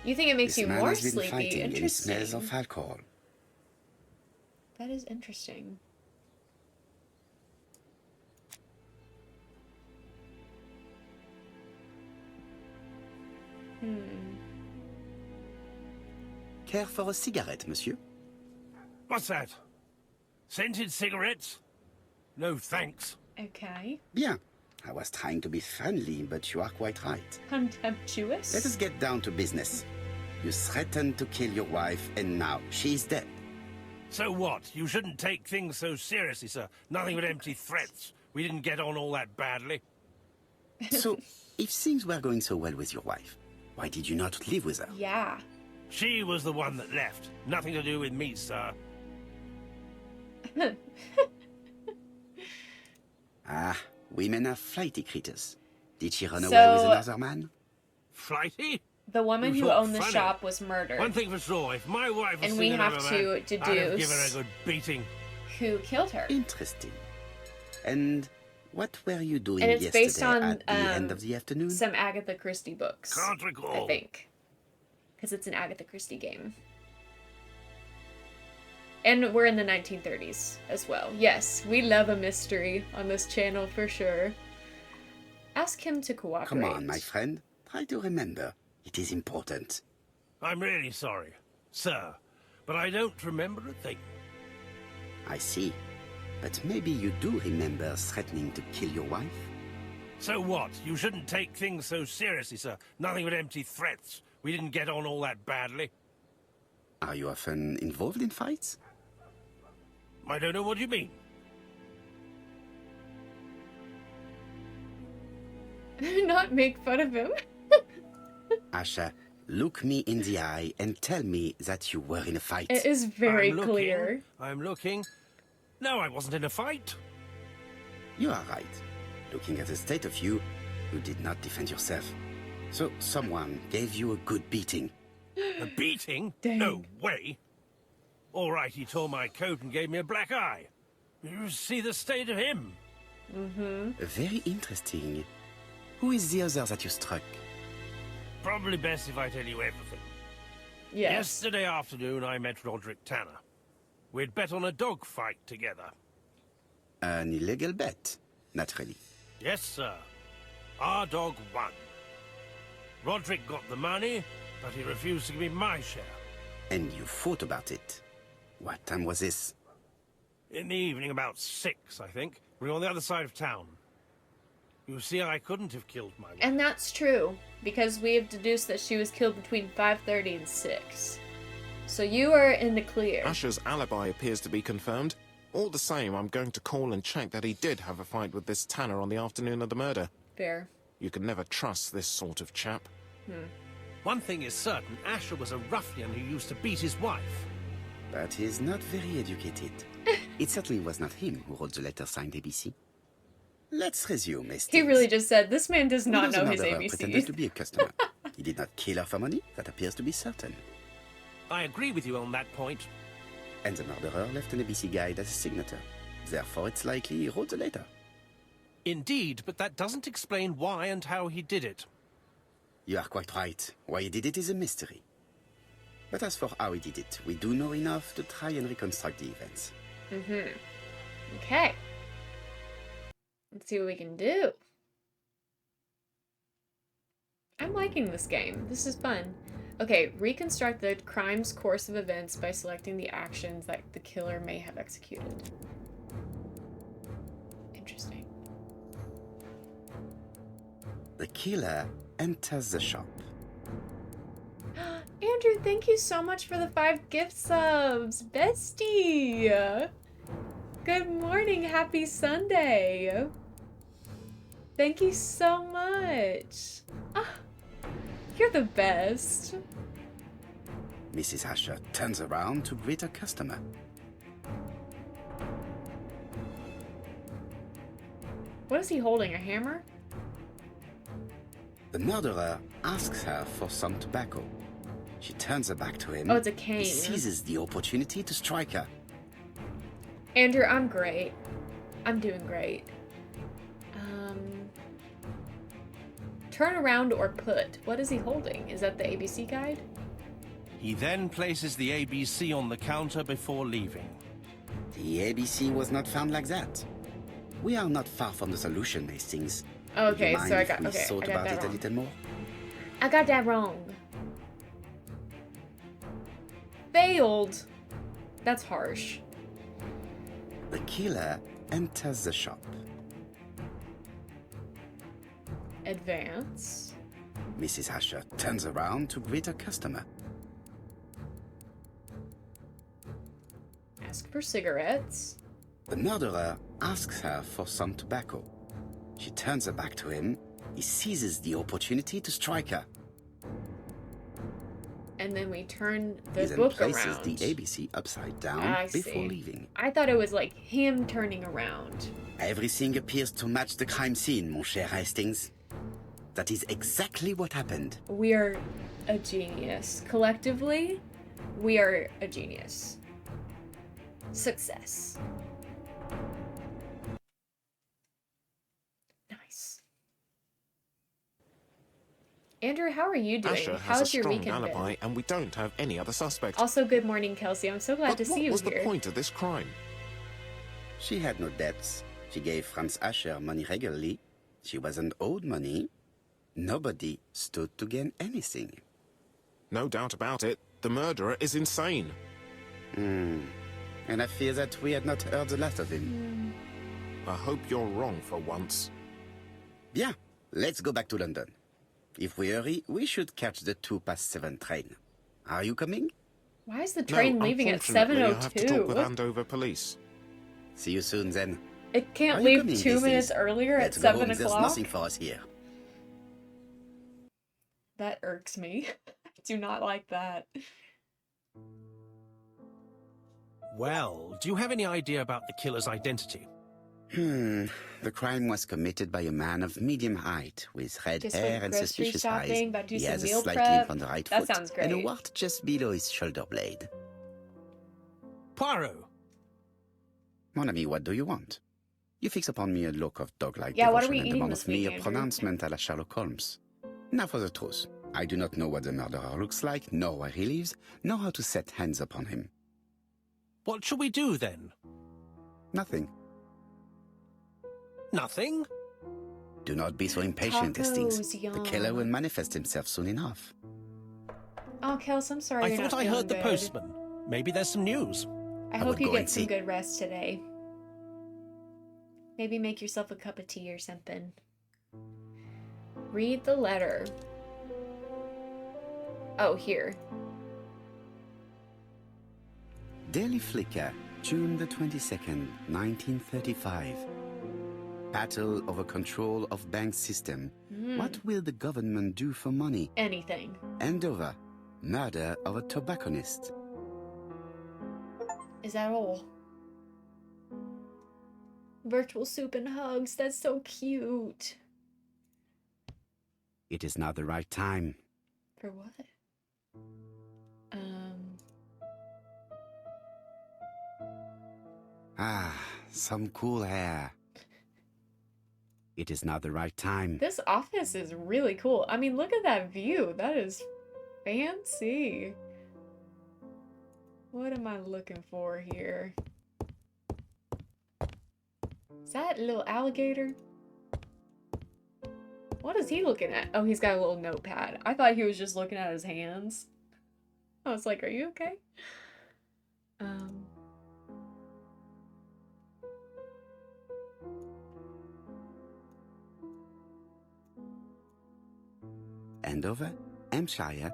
You think it makes This you man more has been sleepy? fighting and he smells Interesting. of alcohol. That is interesting. Care for a cigarette, monsieur? What's that? Scented cigarettes? No thanks. Okay. Bien. I was trying to be friendly, but you are quite right. Contemptuous? Let us get down to business. You threatened to kill your wife, and now she's dead. So what? You shouldn't take things so seriously, sir. Nothing but empty threats. We didn't get on all that badly. So, if things were going so well with your wife, why did you not live with her? Yeah. She was the one that left. Nothing to do with me, sir. Ah, women are flighty creatures. Did she run away So- with another man? Flighty? The woman You who thought owned the funny. shop was murdered. One thing for sure, if my wife was And we seen have another to man, I'd have deduce- given her a good beating. Who killed her? Interesting. And what were you doing And it's yesterday based on, at the end of the afternoon? Some Agatha Christie books. Can't recall. I think. Because it's an Agatha Christie game. And we're in the 1930s as well. Yes, we love a mystery on this channel for sure. Ask him to cooperate. Come on, my friend. Try to remember. It is important. I'm really sorry, sir, but I don't remember a thing. I see. But maybe you do remember threatening to kill your wife? So what? You shouldn't take things so seriously, sir. Nothing but empty threats. We didn't get on all that badly. Are you often involved in fights? I don't know what you mean. Not make fun of him. Asha, look me in the eye and tell me that you were in a fight. It is very I'm looking, clear. I'm looking. No, I wasn't in a fight. You are right. Looking at the state of you, you did not defend yourself. So someone gave you a good beating. A beating? Dang. No way. All right, he tore my coat and gave me a black eye. You see the state of him. Very interesting. Who is the other that you struck? Probably best if I tell you everything. Yes. Yesterday afternoon, I met Roderick Tanner. We'd bet on a dog fight together. An illegal bet, naturally. Yes, sir. Our dog won. Roderick got the money, but he refused to give me my share. And you fought about it. What time was this? In the evening, about 6, I think. We were on the other side of town. You see, I couldn't have killed my wife. And that's true, because we have deduced that she was killed between 5:30 and 6. So you are in the clear. Asher's alibi appears to be confirmed. All the same, I'm going to call and check that he did have a fight with this Tanner on the afternoon of the murder. Fair. You can never trust this sort of chap. One thing is certain, Asher was a ruffian who used to beat his wife. But he is not very educated. It certainly was not him who wrote the letter signed ABC. Let's resume, Estes. He really just said, this man does not Who know knows his another pretended to ABCs. be a customer. He did not kill her for money. That appears to be certain. I agree with you on that point. And the murderer left an ABC guide as a signature. Therefore, it's likely he wrote the letter. Indeed, but that doesn't explain why and how he did it. You are quite right. Why he did it is a mystery. But as for how he did it, we do know enough to try and reconstruct the events. Okay. Let's see what we can do. I'm liking this game. This is fun. Okay, reconstruct the crime's course of events by selecting the actions that the killer may have executed. Interesting. The killer enters the shop. Andrew, thank you so much for the 5 gift subs. Bestie! Good morning. Happy Sunday. Thank you so much. Ah, you're the best. Mrs. Asher turns around to greet a customer. What is he holding? A hammer? The murderer asks her for some tobacco. She turns her back to him. Oh, it's a cane. He seizes the opportunity to strike her. Andrew, I'm great. I'm doing great. Turn around or put. What is he holding? Is that the ABC guide? He then places the ABC on the counter before leaving. The ABC was not found like that. We are not far from the solution, Hastings. Would you Okay, mind so I if got we okay. I thought got about that it a wrong. little more? I got that wrong. Failed. That's harsh. The killer enters the shop. Advance. Mrs. Asher turns around to greet her customer. Ask for cigarettes. The murderer asks her for some tobacco. She turns her back to him. He seizes the opportunity to strike her. And then we turn the He then book places around. the ABC upside down I before see. leaving. I thought it was like him turning around. Everything appears to match the crime scene, mon cher Hastings. That is exactly what happened. We are a genius. Collectively, we are a genius. Success. Nice. Andrew, how are you doing? Asher has a How's your strong weekend alibi, been? and we don't have any other suspect. Also, good morning, Kelsey. I'm so glad But to see what you was here. the point of this crime? She had no debts. She gave Franz Asher money regularly. She wasn't owed money. Nobody stood to gain anything. No doubt about it, the murderer is insane. And I fear that we had not heard the last of him. I hope you're wrong for once. Bien, let's go back to London. If we hurry, we should catch the 7:02 train. Are you coming? Why is the train no, leaving at unfortunately, I have to talk with 7:02? Andover police. See you soon, then. It Are can't you leave coming 2 these minutes days? earlier at Let's go 7 home. There's o'clock? nothing for us here. That irks me. I do not like that. Well, do you have any idea about the killer's identity? The crime was committed by a man of medium height, with red Just hair went and grocery suspicious shopping, eyes. about to do He some has a meal slight prep. limp on the right That foot sounds and a great. wart just below his shoulder blade. Poirot! Mon ami, what do you want? You fix upon me a look of dog-like Yeah, what are devotion we and eating demand this of me week, a Andrew? pronouncement à la Sherlock Holmes. Now for the truth. I do not know what the murderer looks like, nor where he lives, nor how to set hands upon him. What shall we do then? Nothing. Nothing? Do not be so impatient, Hastings. Tacos, The killer yum. will manifest himself soon enough. Oh, Kels, I'm sorry I you're thought not I feeling heard the good. postman. Maybe there's some news. I I hope would you go get and some see. good rest today. Maybe make yourself a cup of tea or something. Read the letter. Oh, here. Daily Flicker, June the 22nd, 1935. Battle over control of bank system. What will the government do for money? Anything. Andover, murder of a tobacconist. Is that all? Virtual soup and hugs. That's so cute. It is not the right time. For what? Ah, some cool hair. It is not the right time. This office is really cool. I mean, look at that view. That is fancy. What am I looking for here? Is that a little alligator? What is he looking at? Oh, he's got a little notepad. I thought he was just looking at his hands. I was like, are you okay? Andover, Hampshire,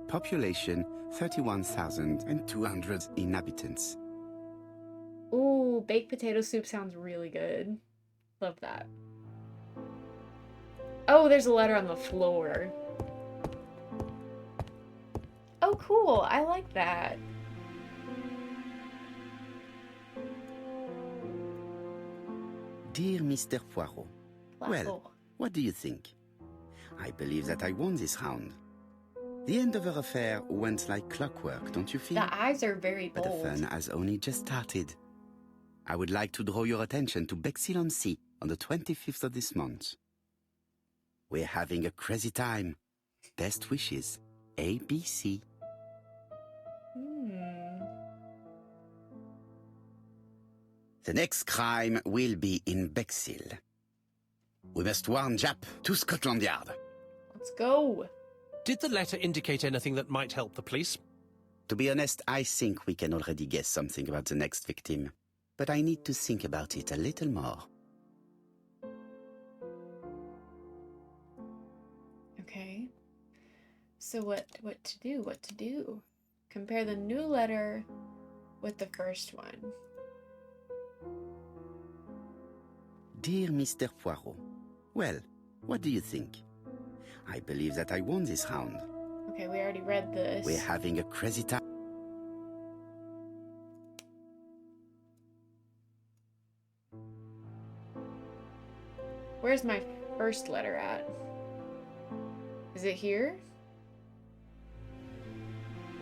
population 31,200 inhabitants. Ooh, baked potato soup sounds really good. Love that. Oh, there's a letter on the floor. Oh, cool. I like that. Dear Mr. Poirot, well, what do you think? I believe that I won this round. The Andover affair went like clockwork, don't you feel? The eyes are very But the bold. fun has only just started. I would like to draw your attention to Bexhill-on-Sea on the 25th of this month. We're having a crazy time. Best wishes, ABC. The next crime will be in Bexhill. We must warn Jap to Scotland Yard. Let's go. Did the letter indicate anything that might help the police? To be honest, I think we can already guess something about the next victim. But I need to think about it a little more. So what to do? What to do? Compare the new letter with the first one. Dear Mr. Poirot, well, what do you think? I believe that I won this round. Okay, we already read this. We're having a crazy time. Where's my first letter at? Is it here?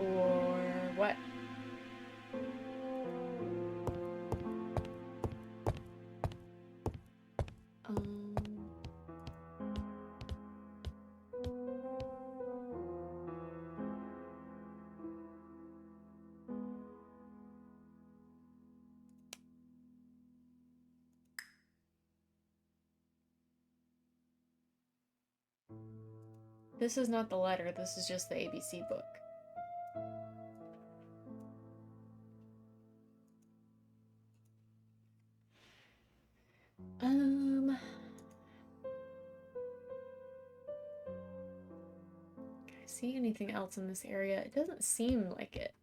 Or what? This is not the letter, this is just the ABC book. Can I see anything else in this area? It doesn't seem like it.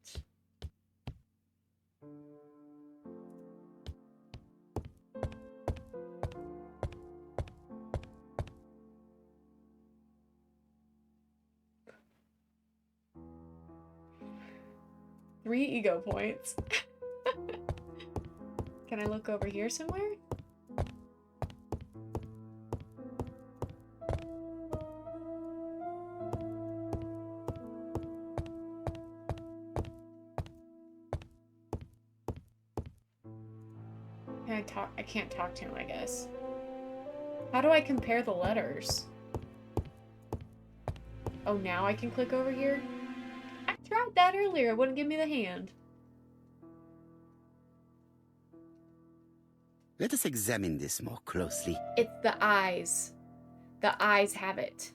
Three ego points. Can I look over here somewhere? I can't talk to him, I guess. How do I compare the letters? Oh, now I can click over here? I tried that earlier. It wouldn't give me the hand. Let us examine this more closely. It's the eyes. The eyes have it.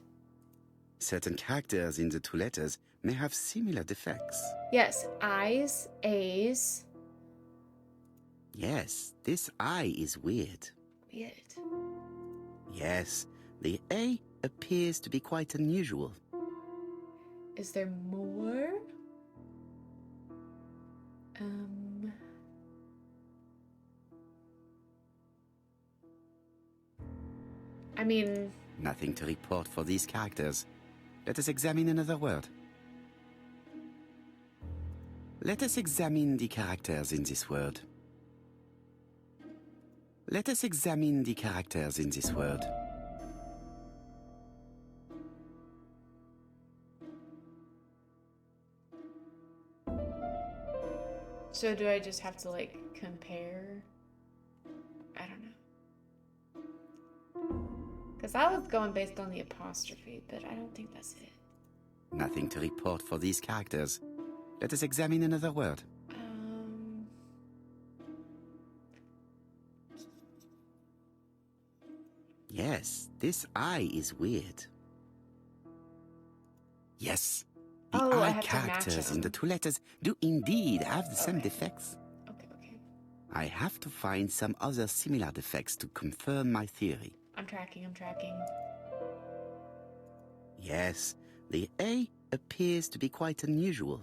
Certain characters in the two letters may have similar defects. Yes, eyes, A's. Yes, this I is weird. Weird. Yes, the A appears to be quite unusual. Is there more? I mean... Nothing to report for these characters. Let us examine another word. Let us examine the characters in this word. Let us examine the characters in this word. So do I just have to, like, compare? I don't know. Because I was going based on the apostrophe, but I don't think that's it. Nothing to report for these characters. Let us examine another word. Yes, this I is weird. Yes, the I characters in the two letters do indeed have the same defects. Okay. I have to find some other similar defects to confirm my theory. I'm tracking. Yes, the A appears to be quite unusual.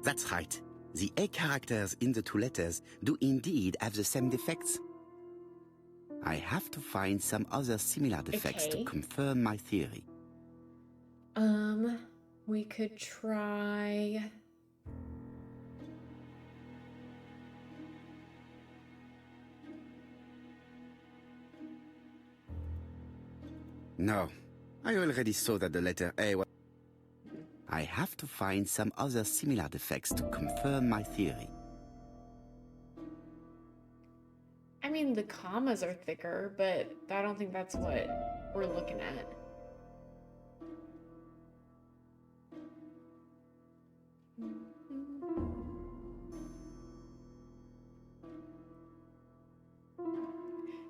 That's right. The A characters in the two letters do indeed have the same defects. I have to find some other similar defects to confirm my theory. We could try... No, I already saw that the letter A was... I have to find some other similar defects to confirm my theory. I mean, the commas are thicker, but I don't think that's what we're looking at.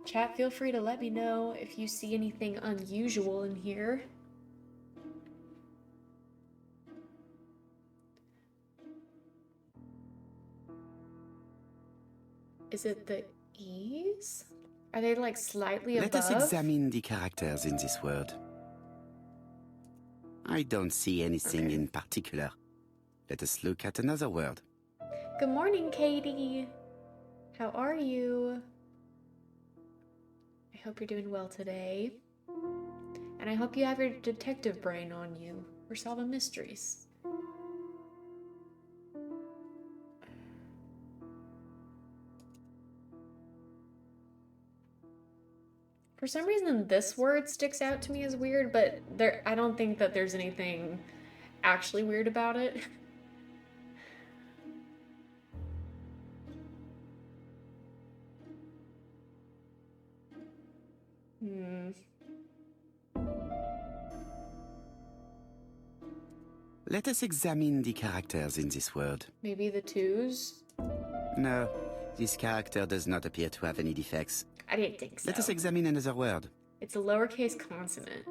Chat, feel free to let me know if you see anything unusual in here. Is it the E's? Are they like slightly above? Let us examine the characters in this word. I don't see anything in particular. Let us look at another word. Good morning, Katie. How are you? I hope you're doing well today. And I hope you have your detective brain on you for solving mysteries. For some reason, this word sticks out to me as weird, but I don't think that there's anything actually weird about it. Let us examine the characters in this word. Maybe the twos? No, this character does not appear to have any defects. I didn't think so. Let us examine another word. It's a lowercase consonant.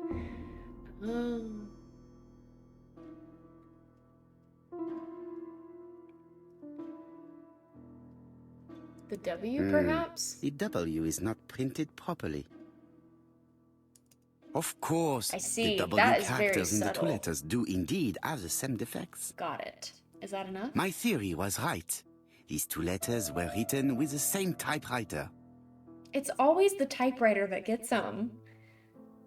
The W, perhaps? The W is not printed properly. Of course, I see. the W That is very characters in the two subtle. letters do indeed have the same defects. Got it. Is that enough? My theory was right. These two letters were written with the same typewriter. It's always the typewriter that gets them.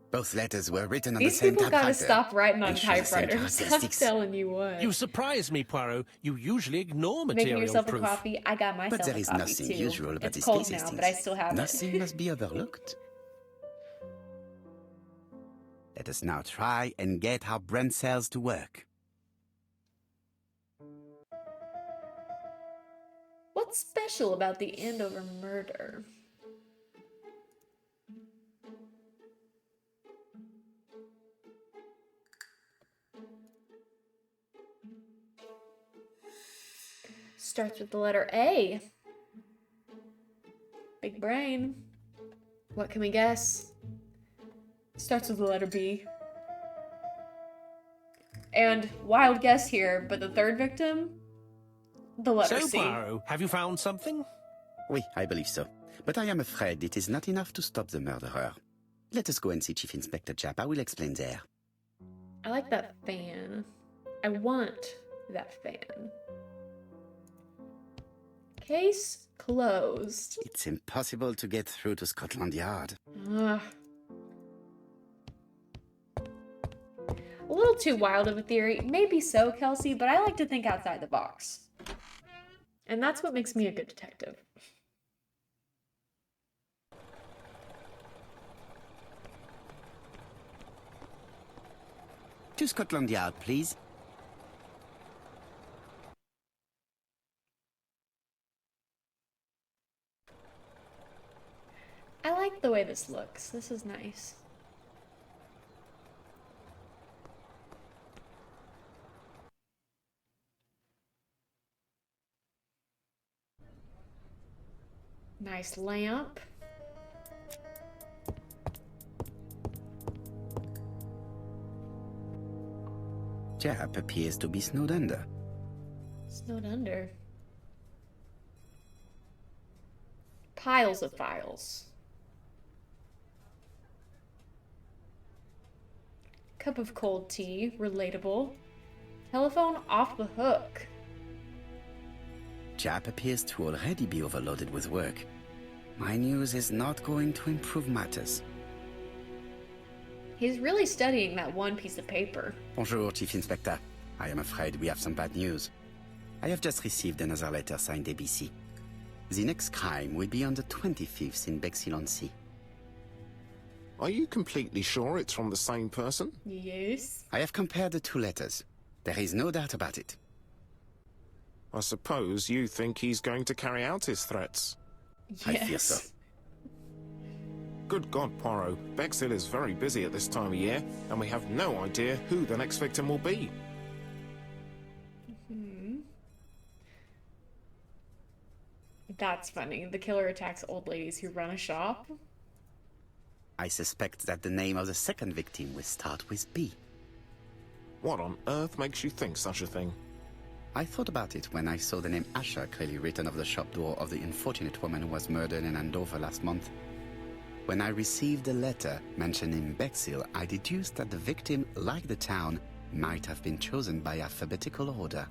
Both letters were written on These the same people typewriter. gotta stop writing on They share the same typewriters. I'm characteristics. telling you what. You surprise me, Poirot. You usually ignore Making material yourself proof. a coffee. I got myself But there a is coffee nothing too. usual about It's these cold cases. now, but I still have Nothing it. must be overlooked. Let us now try and get our brain cells to work. What's special about the Andover murder? Starts with the letter A. Big brain. What can we guess? Starts with the letter B. And wild guess here, but the third victim? The letter So, C. Poirot, have you found something? Oui, I believe so. But I am afraid it is not enough to stop the murderer. Let us go and see Chief Inspector Japp. I will explain there. I like that fan. I want that fan. Case closed. It's impossible to get through to Scotland Yard. Ugh. A little too wild of a theory. Maybe so, Kelsey, but I like to think outside the box. And that's what makes me a good detective. To Scotland Yard, please. I like the way this looks. This is nice. Nice lamp. Japp appears to be snowed under. Snowed under. Piles of files. Cup of cold tea. Relatable. Telephone off the hook. Japp appears to already be overloaded with work. My news is not going to improve matters. He's really studying that one piece of paper. Bonjour, Chief Inspector. I am afraid we have some bad news. I have just received another letter signed ABC. The next crime will be on the 25th in Bexhill-on-Sea. Are you completely sure it's from the same person? Yes. I have compared the two letters. There is no doubt about it. I suppose you think he's going to carry out his threats. Yes. I fear so. Good God, Poirot. Bexhill is very busy at this time of year, and we have no idea who the next victim will be. That's funny. The killer attacks old ladies who run a shop. I suspect that the name of the second victim will start with B. What on earth makes you think such a thing? I thought about it when I saw the name Asher clearly written over the shop door of the unfortunate woman who was murdered in Andover last month. When I received a letter mentioning Bexhill, I deduced that the victim, like the town, might have been chosen by alphabetical order.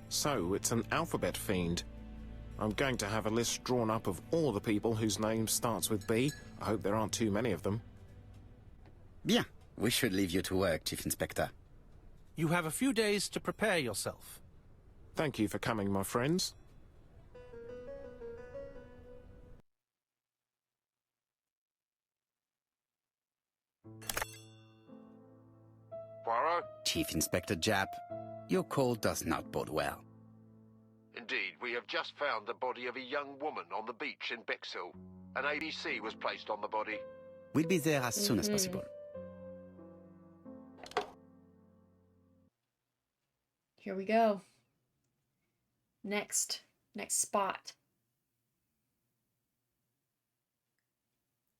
So it's an alphabet fiend. I'm going to have a list drawn up of all the people whose name starts with B. I hope there aren't too many of them. Bien, we should leave you to work, Chief Inspector. You have a few days to prepare yourself. Thank you for coming, my friends. Poirot? Chief Inspector Japp, your call does not bode well. Indeed, we have just found the body of a young woman on the beach in Bexhill. An ABC was placed on the body. We'll be there as soon as possible. Here we go. Next spot.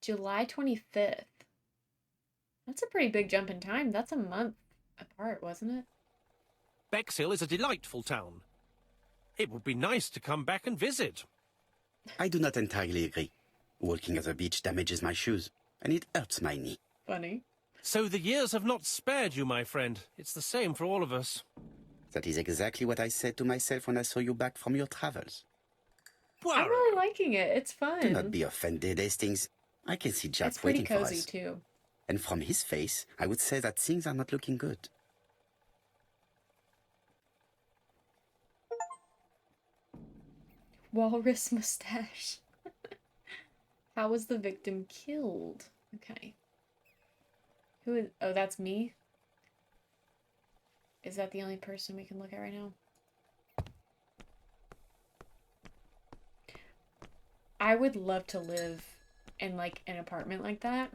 July 25th. That's a pretty big jump in time. That's a month apart, wasn't it? Bexhill is a delightful town. It would be nice to come back and visit. I do not entirely agree. Walking at the beach damages my shoes, and it hurts my knee. Funny. So the years have not spared you, my friend. It's the same for all of us. That is exactly what I said to myself when I saw you back from your travels. I'm really liking it. It's fun. Do not be offended, Hastings. I can see Jack It's pretty waiting for cozy us. too. And from his face, I would say that things are not looking good. Walrus mustache. How was the victim killed? Okay. Who is... Oh, that's me? Is that the only person we can look at right now? I would love to live in, like, an apartment like that.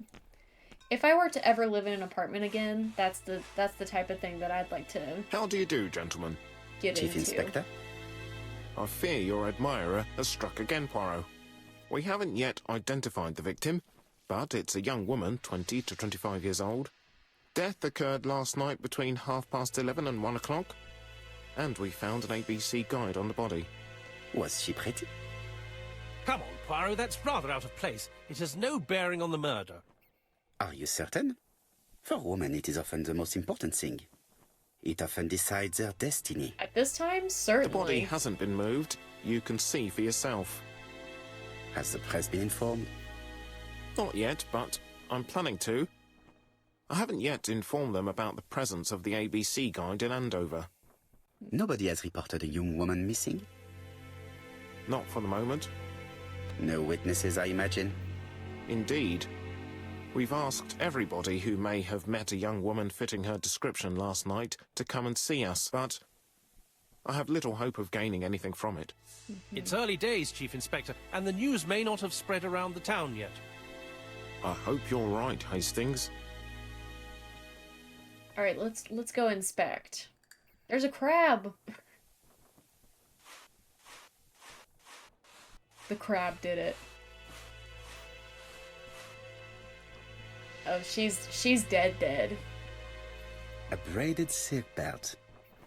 If I were to ever live in an apartment again, that's the type of thing that I'd like to How do you do, gentlemen? get Chief into. Inspector? I fear your admirer has struck again, Poirot. We haven't yet identified the victim, but it's a young woman, 20 to 25 years old. Death occurred last night between 11:30 and 1 o'clock, and we found an ABC guide on the body. Was she pretty? Come on, Poirot, that's rather out of place. It has no bearing on the murder. Are you certain? For women, it is often the most important thing. It often decides their destiny. At this time, The certainly. body hasn't been moved. You can see for yourself. Has the press been informed? Not yet, but I'm planning to. I haven't yet informed them about the presence of the ABC guide in Andover. Nobody has reported a young woman missing? Not for the moment. No witnesses, I imagine. Indeed. We've asked everybody who may have met a young woman fitting her description last night to come and see us, but I have little hope of gaining anything from it. It's early days, Chief Inspector, and the news may not have spread around the town yet. I hope you're right, Hastings. All right, let's go inspect. There's a crab. The crab did it. Oh, she's dead. A braided silk belt.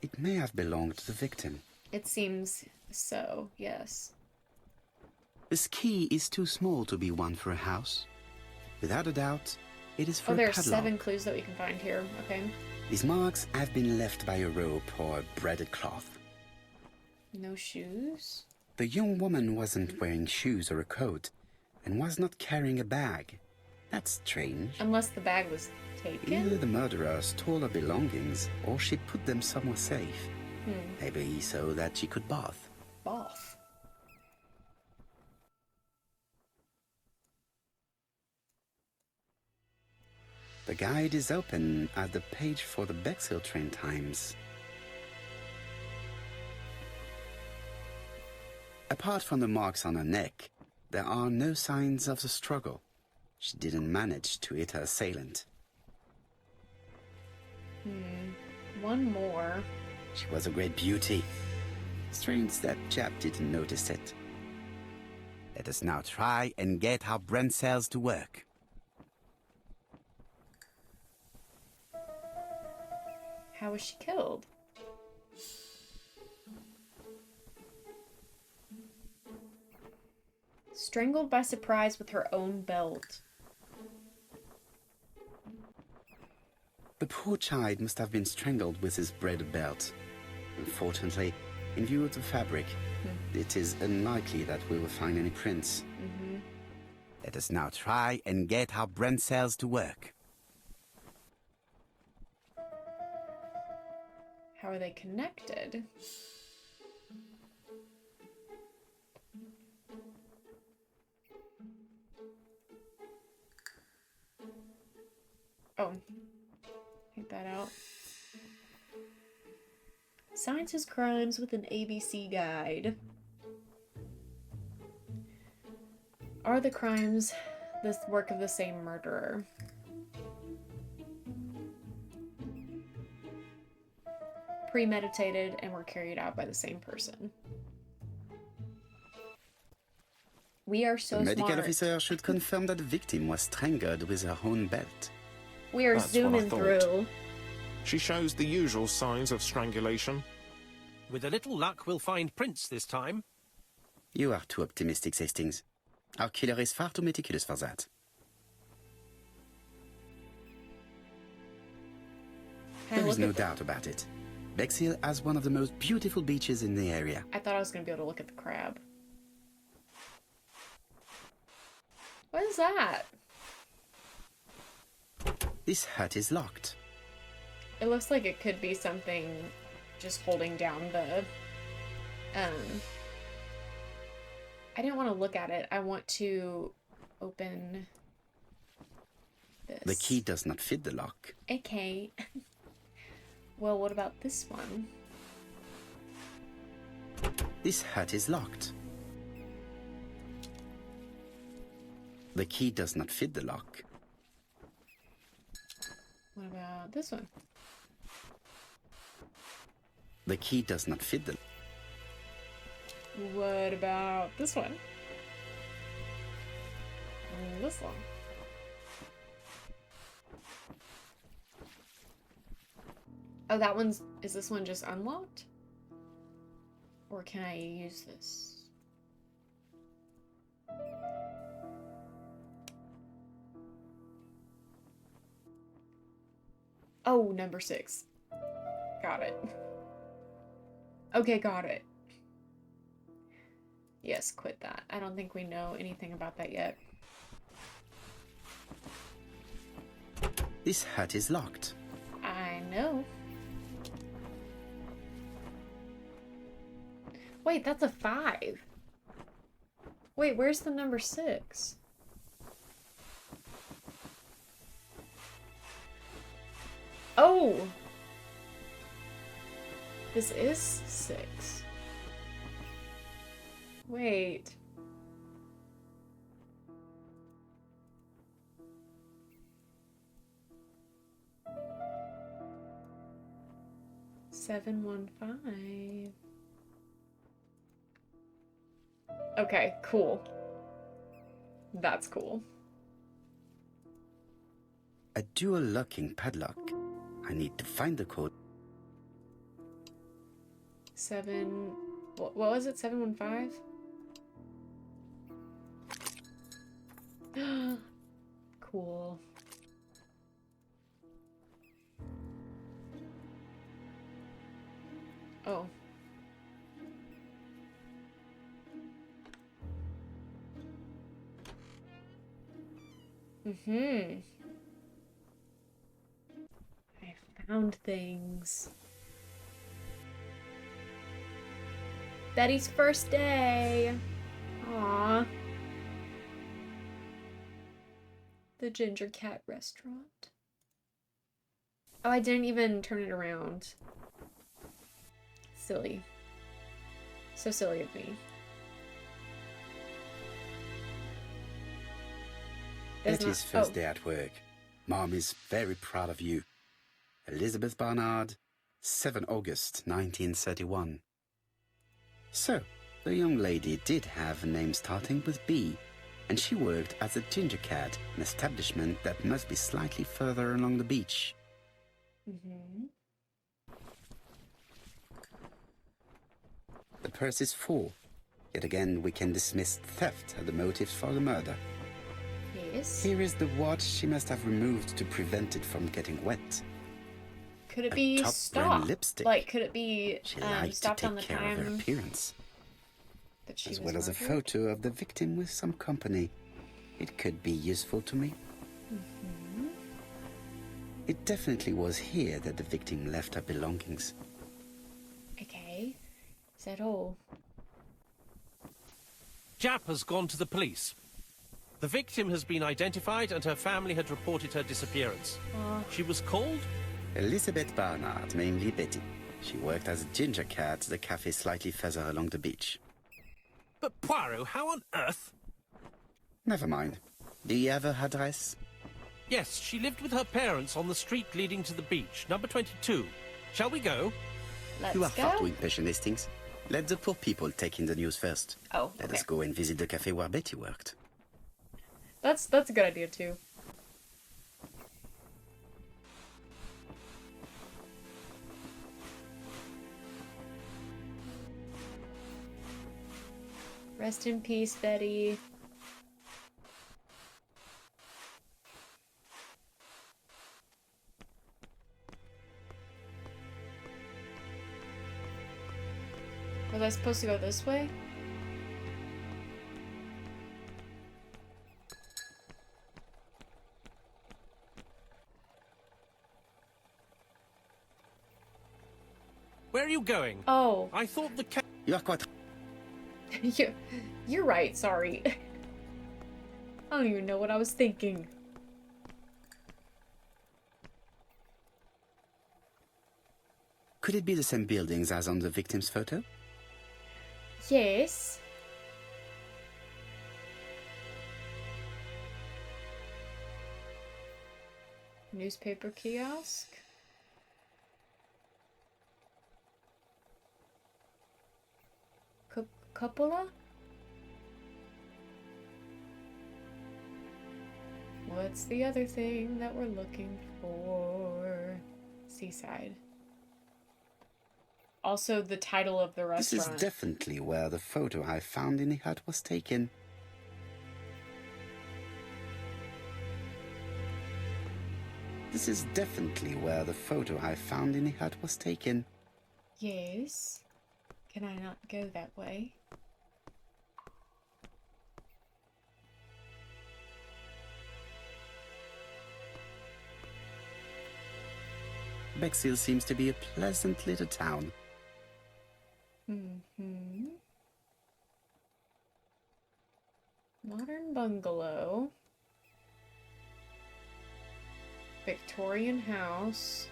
It may have belonged to the victim. It seems so, yes. This key is too small to be one for a house. Without a doubt, it is for Oh, a there are padlock. 7 clues that we can find here. Okay. These marks have been left by a rope or a braided cloth. No shoes? The young woman wasn't wearing shoes or a coat, and was not carrying a bag. That's strange. Unless the bag was taken? Either the murderer stole her belongings, or she put them somewhere safe. Maybe so that she could bath. Bath. The guide is open at the page for the Bexhill train times. Apart from the marks on her neck, there are no signs of the struggle. She didn't manage to hit her assailant. One more. She was a great beauty. Strange that Japp didn't notice it. Let us now try and get our brain cells to work. How was she killed? Strangled by surprise with her own belt. The poor child must have been strangled with his braided belt. Unfortunately, in view of the fabric, it is unlikely that we will find any prints. Let us now try and get our brain cells to work. How are they connected? Oh, take that out. Science's Crimes with an ABC Guide. Are the crimes the work of the same murderer? Premeditated and were carried out by the same person. We are so The medical smart. officer should confirm that the victim was strangled with her own belt. We are That's what I zooming thought. through. She shows the usual signs of strangulation. With a little luck, we'll find prints this time. You are too optimistic, Hastings. Our killer is far too meticulous for that. Can I There is look no at doubt about it. Bexhill has one of the most beautiful beaches in the area. I thought I was going to be able to look at the crab. What is that? This hut is locked. It looks like it could be something just holding down the... I didn't want to look at it. I want to open this. The key does not fit the lock. Okay. Well, what about this one? This hut is locked. The key does not fit the lock. What about this one? The key does not fit the... What about this one? And this one? Oh, that one's... Is this one just unlocked? Or can I use this? Oh, number 6. Got it. Okay, got it. Yes, quit that. I don't think we know anything about that yet. This hut is locked. I know. Wait, that's a 5. Wait, where's the number 6? Oh! This is 6. Wait. Seven, 1, 5. Okay, cool. That's cool. A dual locking padlock. I need to find the code. 7. What was it? 715? Cool. Oh. I found things. Betty's first day. Aww. The Ginger Cat restaurant. Oh, I didn't even turn it around. Silly. So silly of me. Betty's first day at work. Mom is very proud of you. Elizabeth Barnard, 7 August 1931. So, the young lady did have a name starting with B, and she worked as a Ginger Cat, an establishment that must be slightly further along the beach. The purse is full. Yet again, we can dismiss theft as the motive for the murder. Yes. Here is the watch she must have removed to prevent it from getting wet. Could it A be top brand stopped? lipstick. Like, could it be She liked to stopped on take the care of her time appearance, that she as was well as a murdered? photo of the victim with some company. It could be useful to me. It definitely was here that the victim left her belongings. Okay. Is that all? Jap has gone to the police. The victim has been identified and her family had reported her disappearance. She was called? Elizabeth Barnard, mainly Betty. She worked as a ginger cat at the cafe slightly further along the beach. But Poirot, how on earth? Never mind. Do you have her address? Yes, she lived with her parents on the street leading to the beach, number 22. Shall we go? Let's You are go. far too impatient, Hastings. Let the poor people take in the news first. Oh, Let okay. us go and visit the cafe where Betty worked. That's a good idea too. Rest in peace, Betty. Was I supposed to go this way? Where are you going? Oh, I thought the cat... You are quite... you're right, sorry. I don't even know what I was thinking. Could it be the same buildings as on the victim's photo? Yes. Newspaper kiosk. Cupola? What's the other thing that we're looking for? Seaside. Also, the title of the This restaurant. is definitely where the photo I found in the hut was taken. This is definitely where the photo I found in the hut was taken. Yes. Can I not go that way? Bexhill seems to be a pleasant little town. Modern bungalow. Victorian house.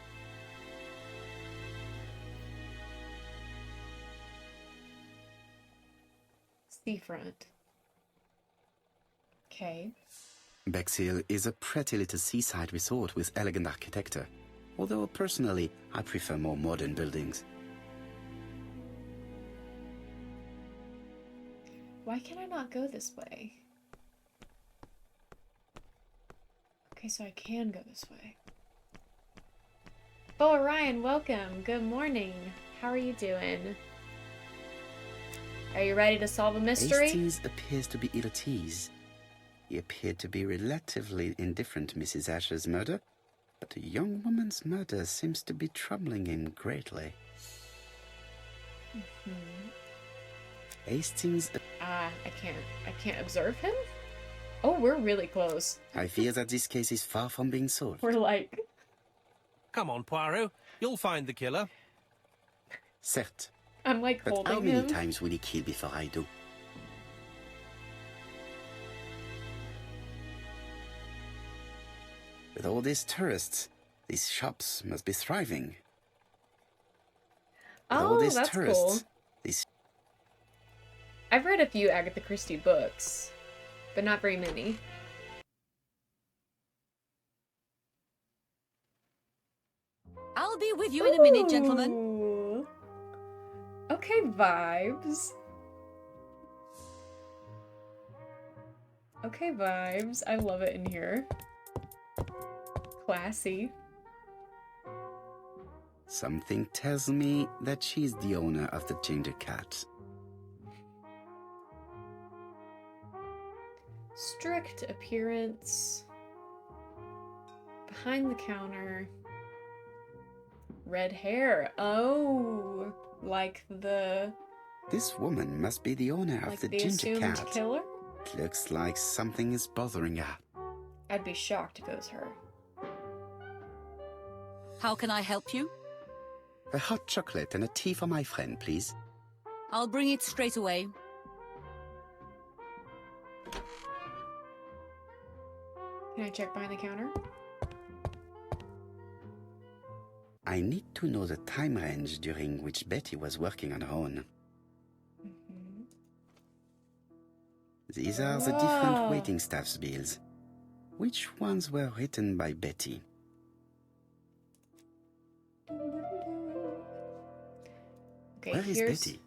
Seafront. Okay. Bexhill is a pretty little seaside resort with elegant architecture, although personally I prefer more modern buildings. Why can I not go this way? Okay, so I can go this way. Oh, Ryan, welcome. Good morning. How are you doing? Are you ready to solve a mystery? Hastings appears to be ill at ease. He appeared to be relatively indifferent to Mrs. Asher's murder, but a young woman's murder seems to be troubling him greatly. Hastings... I can't observe him? Oh, we're really close. I fear that this case is far from being solved. We're like... Come on, Poirot. You'll find the killer. Certes. I'm like But holding how many him. times will he kill before I do? With all these tourists, these shops must be thriving. With all Oh, these that's tourists, cool. these... I've read a few Agatha Christie books, but not very many. I'll be with you in a minute, gentlemen. Ooh. Okay, vibes. Okay, vibes. I love it in here. Classy. Something tells me that she's the owner of the ginger cat. Strict appearance. Behind the counter. Red hair. Oh, like the... This woman must be the owner like of the the ginger assumed cat. killer? It looks like something is bothering her. I'd be shocked if it was her. How can I help you? A hot chocolate and a tea for my friend, please. I'll bring it straight away. Can I check behind the counter? I need to know the time range during which Betty was working on her own. Mm-hmm. These are the different waiting staff's bills. Which ones were written by Betty? Okay, Where is here's Betty?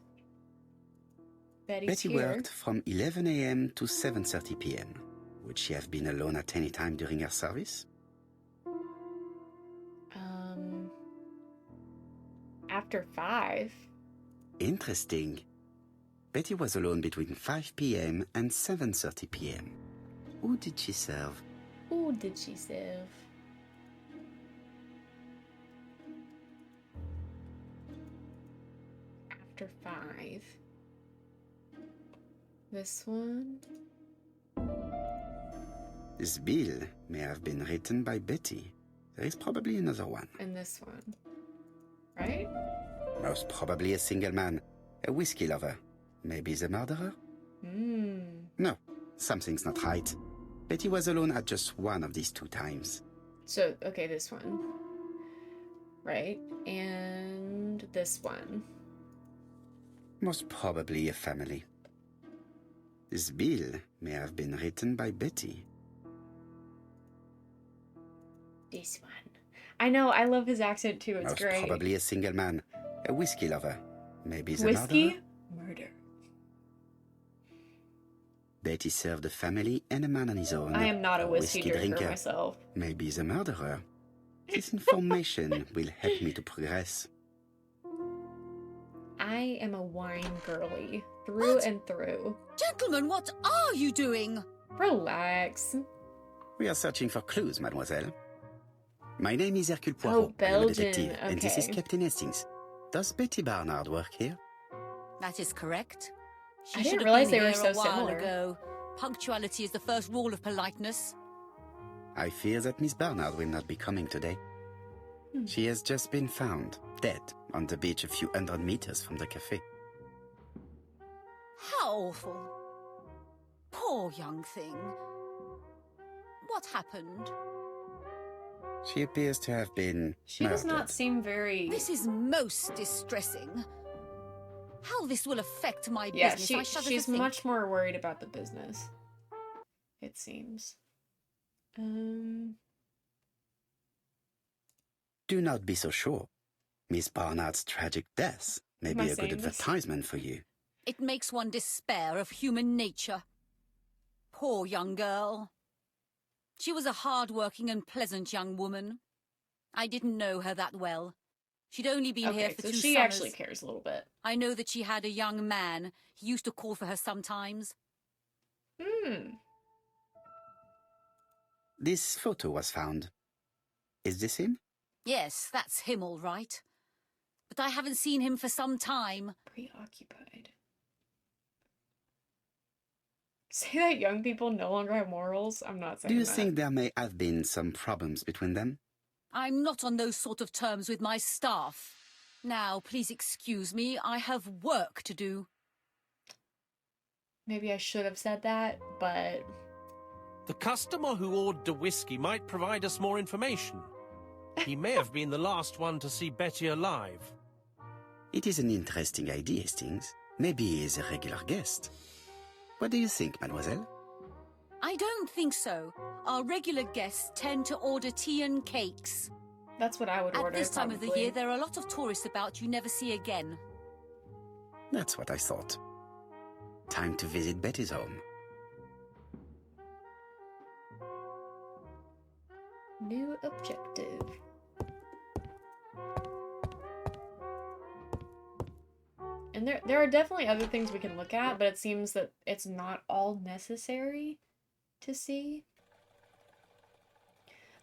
Betty's Betty here. worked from 11 a.m. to 7:30 p.m. Would she have been alone at any time during her service? After 5. Interesting. Betty was alone between 5 p.m. and 7:30 p.m. Who did she serve? Who did she serve? After 5. This one. This bill may have been written by Betty. There is probably another one. And this one. Right? Most probably a single man, a whiskey lover. Maybe the murderer? No, something's not right. Betty was alone at just one of these 2 times. So, okay, this one. Right? And this one. Most probably a family. This bill may have been written by Betty. This one. I know, I love his accent too, it's Most great. probably a single man, a whiskey lover. Maybe the Whiskey? murderer? Murder. Betty served a family and a man on his own. I am not a whiskey drinker drinker. myself. Maybe the murderer. This information will help me to progress. I am a wine girly. Through What? and through. Gentlemen, what are you doing? Relax. We are searching for clues, mademoiselle. My name is Hercule Oh, Poirot. I am a Belgian. detective, and this is Okay. Captain Hastings. Does Betty Barnard work here? That is correct. She I didn't should have realize been they were here so a while similar. ago. Punctuality is the first rule of politeness. I fear that Miss Barnard will not be coming today. She has just been found, dead, on the beach a few hundred meters from the cafe. How awful. Poor young thing. What happened? She appears to have been She murdered. does not seem very... This is most distressing. How this will affect my Yeah, business, I shudder she's to think. much more worried about the business. It seems. Do not be so sure. Miss Barnard's tragic death may Am I be a good saying this? advertisement for you. It makes one despair of human nature. Poor young girl. She was a hard-working and pleasant young woman. I didn't know her that well. She'd only been here Okay, for so 2 she summers. actually cares a little bit. I know that she had a young man. He used to call for her sometimes. This photo was found. Is this him? Yes, that's him all right. But I haven't seen him for some time. Preoccupied. Say that young people no longer have morals? I'm not saying Do you that. think there may have been some problems between them? I'm not on those sort of terms with my staff. Now, please excuse me, I have work to do. Maybe I should have said that, but... The customer who ordered the whiskey might provide us more information. He may have been the last one to see Betty alive. It is an interesting idea, Hastings. Maybe he is a regular guest. What do you think, mademoiselle? I don't think so. Our regular guests tend to order tea and cakes. That's what I would order, At this time of the probably. year, there are a lot of tourists about you never see again. That's what I thought. Time to visit Betty's home. New objective. And there are definitely other things we can look at, but it seems that it's not all necessary to see.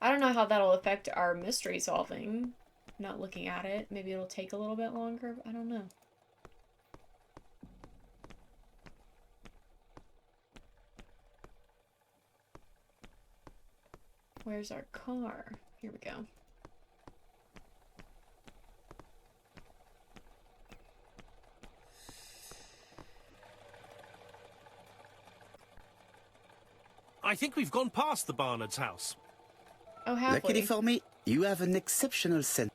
I don't know how that'll affect our mystery solving. not looking at it. Maybe it'll take a little bit longer. I don't know. Where's our car? Here we go. I think we've gone past the Barnard's house. Oh, halfway. Luckily for me, you have an exceptional sense.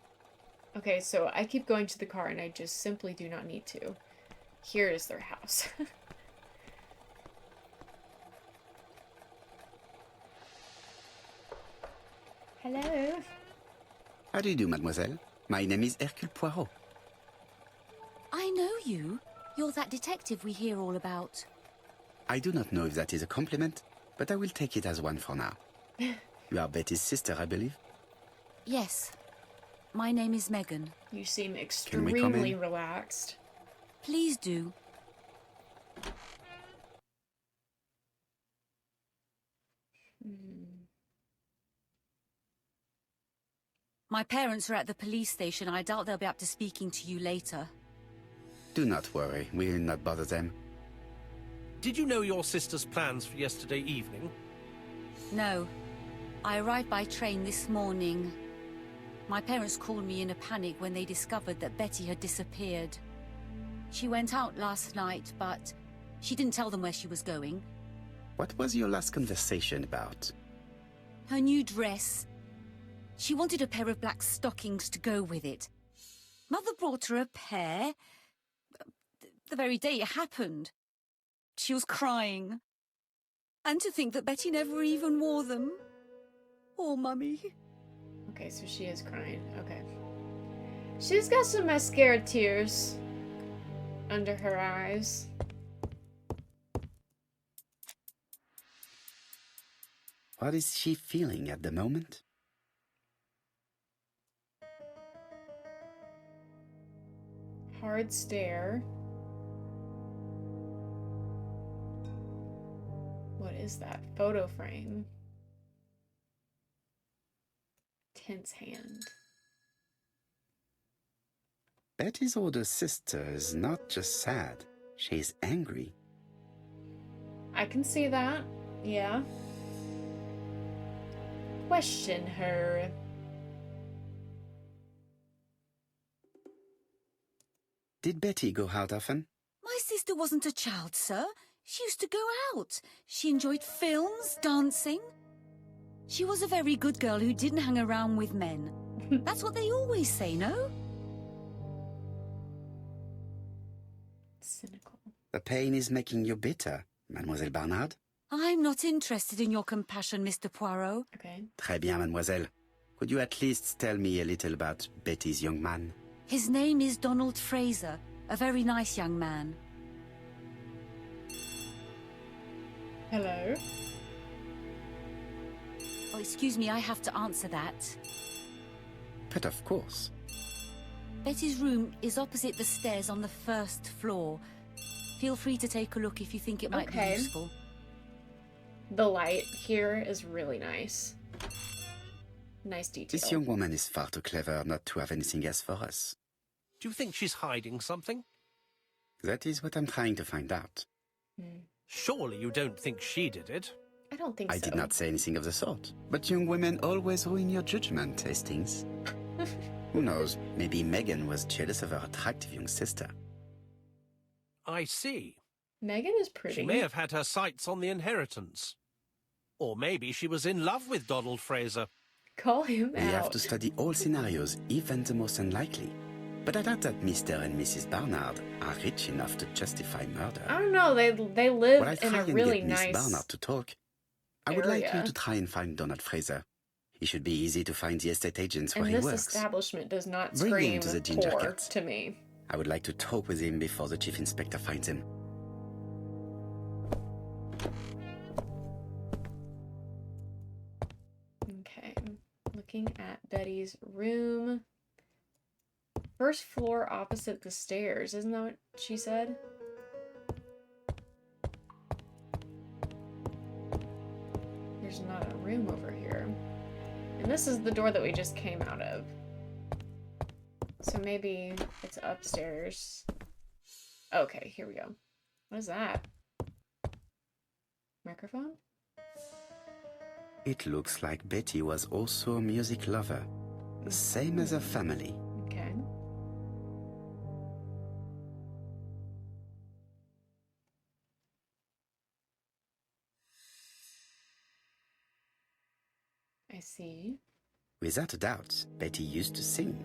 Okay, so I keep going to the car and I just simply do not need to. Here is their house. Hello. How do you do, mademoiselle? My name is Hercule Poirot. I know you. You're that detective we hear all about. I do not know if that is a compliment, but I will take it as one for now. You are Betty's sister, I believe? Yes. My name is Megan. You seem Can we come extremely in? relaxed. Please do. My parents are at the police station. I doubt they'll be up to speaking to you later. Do not worry, we will not bother them. Did you know your sister's plans for yesterday evening? No. I arrived by train this morning. My parents called me in a panic when they discovered that Betty had disappeared. She went out last night, but she didn't tell them where she was going. What was your last conversation about? Her new dress. She wanted a pair of black stockings to go with it. Mother brought her a pair. The very day it happened. She was crying. And to think that Betty never even wore them. Oh, Mummy. Okay, so she is crying. Okay. She's got some mascara tears under her eyes. What is she feeling at the moment? Hard stare. What is that? Photo frame. Tense hand. Betty's older sister is not just sad, she's angry. I can see that. Yeah. Question her. Did Betty go out often? My sister wasn't a child, sir. She used to go out. She enjoyed films, dancing. She was a very good girl who didn't hang around with men. That's what they always say, no? Cynical. The pain is making you bitter, Mademoiselle Barnard. I'm not interested in your compassion, Mr. Poirot. Okay. Très bien, mademoiselle. Could you at least tell me a little about Betty's young man? His name is Donald Fraser, a very nice young man. Hello. Oh, excuse me, I have to answer that. But of course. Betty's room is opposite the stairs on the first floor. Feel free to take a look if you think it might be Okay. useful. The light here is really nice. Nice detail. This young woman is far too clever not to have anything else for us. Do you think she's hiding something? That is what I'm trying to find out. Surely you don't think she did it? I don't think I so. did not say anything of the sort. But young women always ruin your judgment, Hastings. Who knows, maybe Megan was jealous of her attractive young sister. I see. Megan is pretty. She may have had her sights on the inheritance. Or maybe she was in love with Donald Fraser. Call him We out. have to study all scenarios, even the most unlikely. But I doubt that Mr. and Mrs. Barnard are rich enough to justify murder. I don't know. They When live I in try a and really get Miss nice. Barnard to talk, I would like you area. to try and find Donald Fraser. It should be easy to find the estate agents where And he this works. establishment does not Bring him scream to the Ginger poor Cat. to me. I would like to talk with him before the chief inspector finds him. Okay. Looking at Betty's room. First floor opposite the stairs. Isn't that what she said? There's not a room over here. And this is the door that we just came out of. So maybe it's upstairs. Okay, here we go. What is that? Microphone? It looks like Betty was also a music lover, the same as her family. Okay. I see. Without a doubt, Betty used to sing.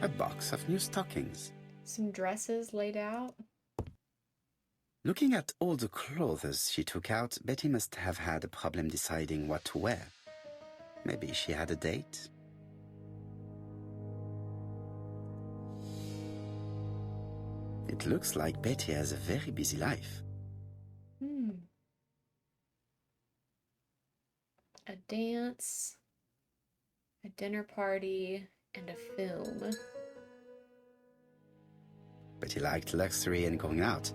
A box of new stockings. Some dresses laid out. Looking at all the clothes she took out, Betty must have had a problem deciding what to wear. Maybe she had a date? It looks like Betty has a very busy life. A dance, a dinner party, and a film. Betty liked luxury and going out,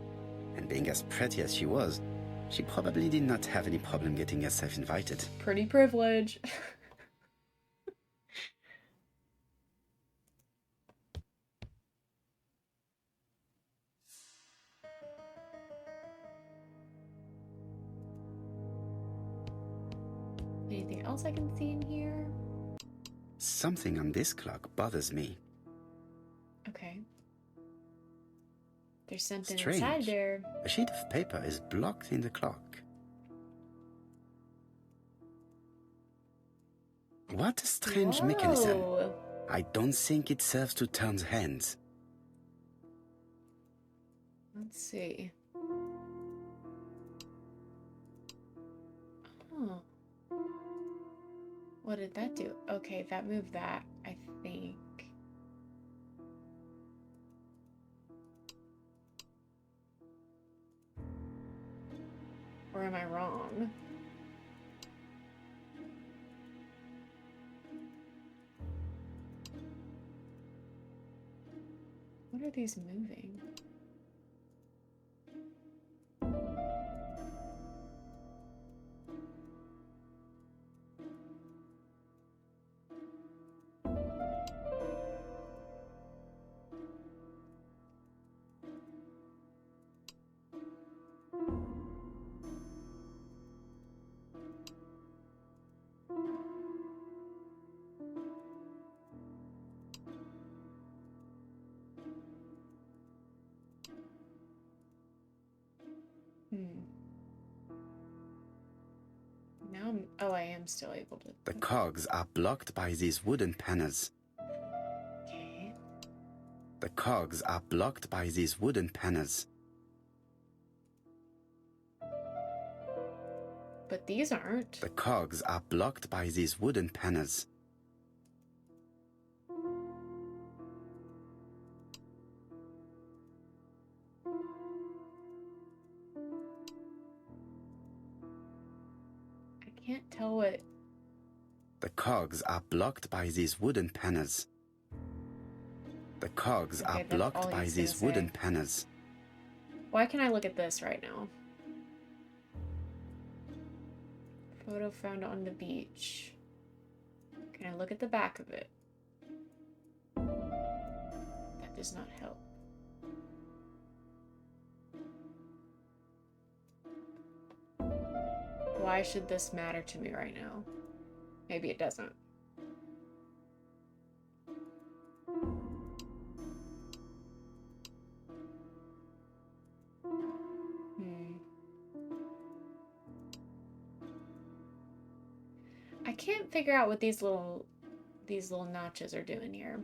and being as pretty as she was, she probably did not have any problem getting herself invited. Pretty privilege. Anything else I can see in here? Something on this clock bothers me. Okay. There's something Strange. inside there. A sheet of paper is blocked in the clock. What a strange mechanism. Whoa. I don't think it serves to turn the hands. Let's see. Oh. What did that do? Okay, that moved that, I think. Or am I wrong? What are these moving? Now I am still able to. The cogs are blocked by these wooden panels. Okay. The cogs are blocked by these wooden panels. But these aren't. The cogs are blocked by these wooden panels. I can't tell what. The cogs are blocked by these wooden panels. The cogs Okay, are that's all blocked by he's gonna these wooden say. panels. Why can I look at this right now? Photo found on the beach. Can I look at the back of it? That does not help. Why should this matter to me right now? Maybe it doesn't. I can't figure out what these little notches are doing here.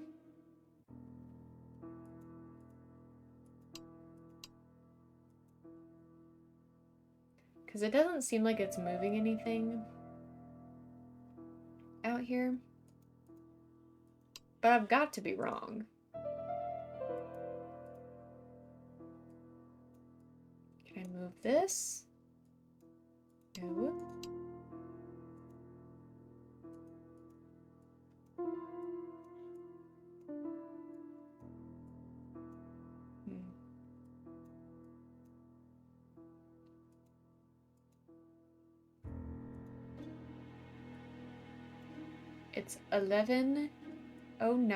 Because it doesn't seem like it's moving anything out here. But I've got to be wrong. Can I move this? No. It's 11:09. I'm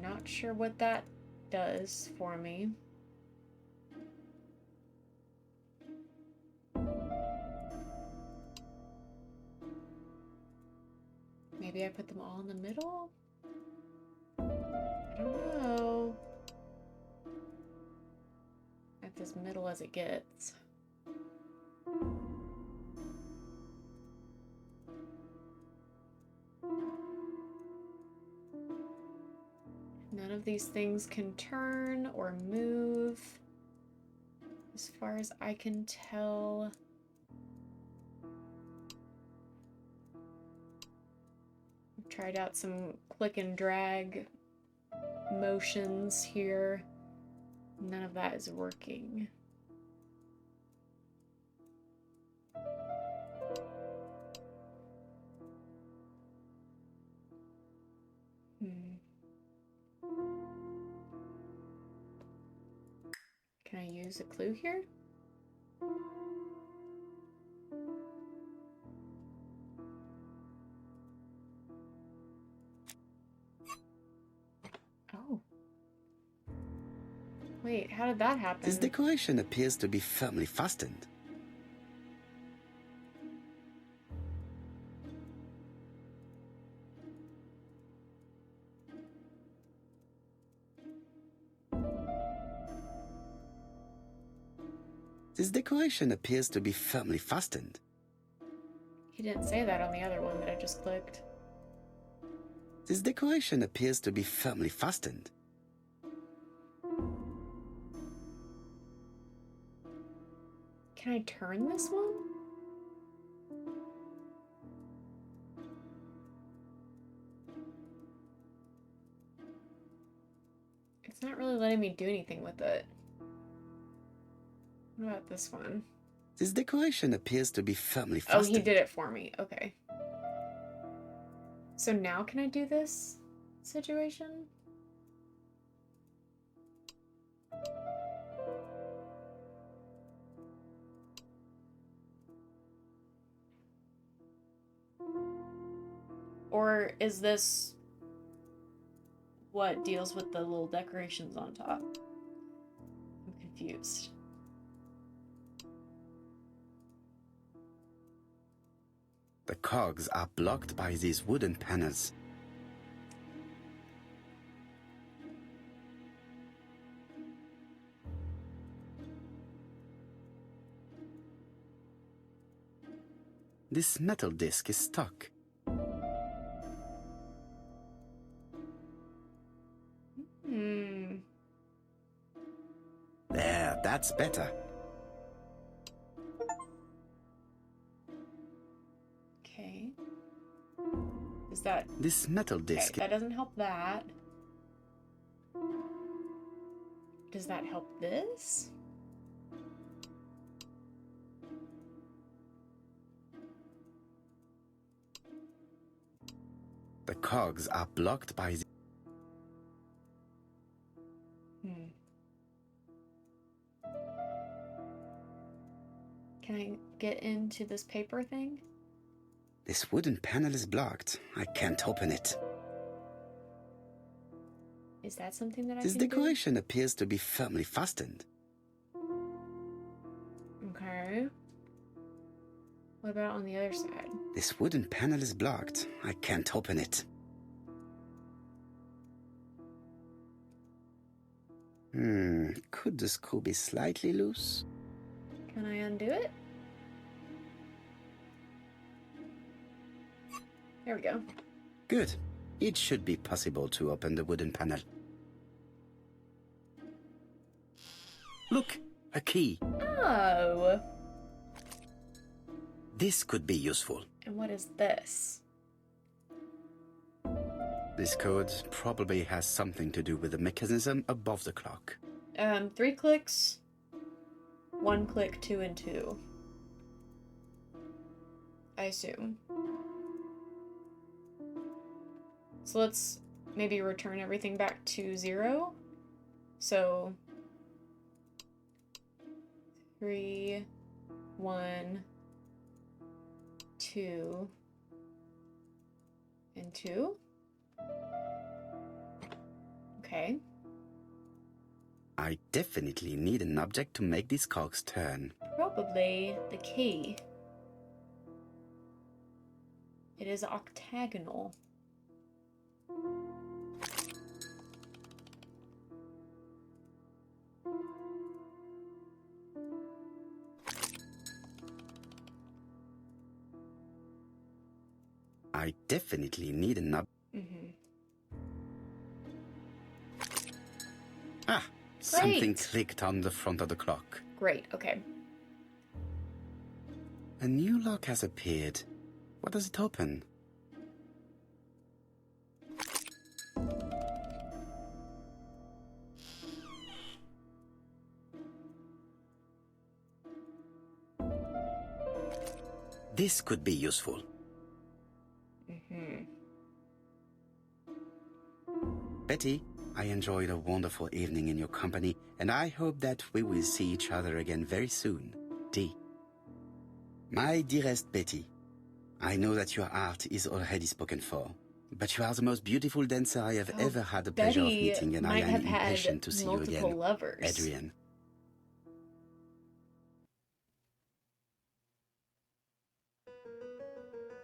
not sure what that does for me. Maybe I put them all in the middle? I don't know. That's as middle as it gets. None of these things can turn or move, as far as I can tell. I've tried out some click and drag motions here. None of that is working. Can I use a clue here? Oh. Wait, how did that happen? This decoration appears to be firmly fastened. This decoration appears to be firmly fastened. He didn't say that on the other one that I just clicked. This decoration appears to be firmly fastened. Can I turn this one? It's not really letting me do anything with it. What about this one? This decoration appears to be firmly fastened. Oh, he did it for me. Okay. So now can I do this situation? Or is this what deals with the little decorations on top? I'm confused. The cogs are blocked by these wooden panels. This metal disc is stuck. There, that's better. Okay. Is that... This metal disc... Okay, that doesn't help that. Does that help this? The cogs are blocked by the... Can I get into this paper thing? This wooden panel is blocked. I can't open it. Is that something that I This can do? decoration appears to be firmly fastened. Okay. What about on the other side? This wooden panel is blocked. I can't open it. Could the screw be slightly loose? Can I undo it? There we go. Good. It should be possible to open the wooden panel. Look! A key! Oh! This could be useful. And what is this? This code probably has something to do with the mechanism above the clock. 3 clicks, 1 click, 2 and 2. I assume. So let's maybe return everything back to 0. So 3, 1, 2, into. Okay. I definitely need an object to make these cogs turn. Probably the key. It is octagonal. I definitely need an object. Ah, something clicked on the front of the clock. Great, okay. A new lock has appeared. What does it open? This could be useful. Betty, I enjoyed a wonderful evening in your company, and I hope that we will see each other again very soon. D. My dearest Betty, I know that your art is already spoken for, but you are the most beautiful dancer I have ever had the pleasure of meeting, and I am impatient to see you again. Lovers. Adrian.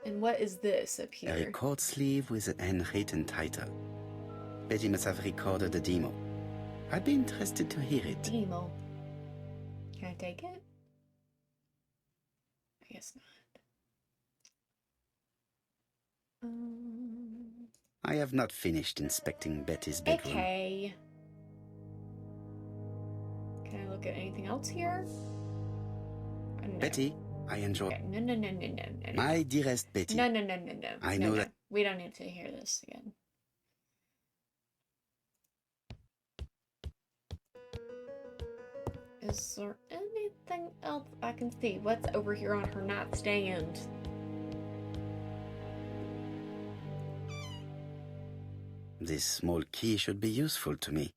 And what is this up here? A record sleeve with an handwritten title. Betty must have recorded the demo. I'd be interested to hear it. Demo. Can I take it? I guess not. I have not finished inspecting Betty's bedroom. Okay. Can I look at anything else here? No. Betty, I enjoy... Okay. No. My dearest Betty. No. I know that... We don't need to hear this again. Is there anything else I can see? What's over here on her nightstand? This small key should be useful to me.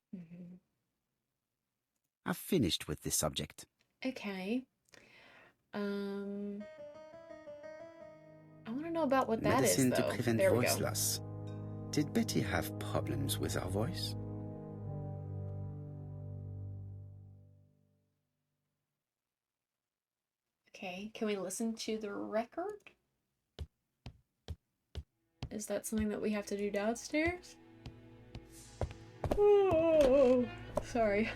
I've finished with this subject. Okay. I want to know about what that is, Medicine though. to prevent There we voice go. loss. Did Betty have problems with her voice? Okay, can we listen to the record? Is that something that we have to do downstairs? Oh, sorry.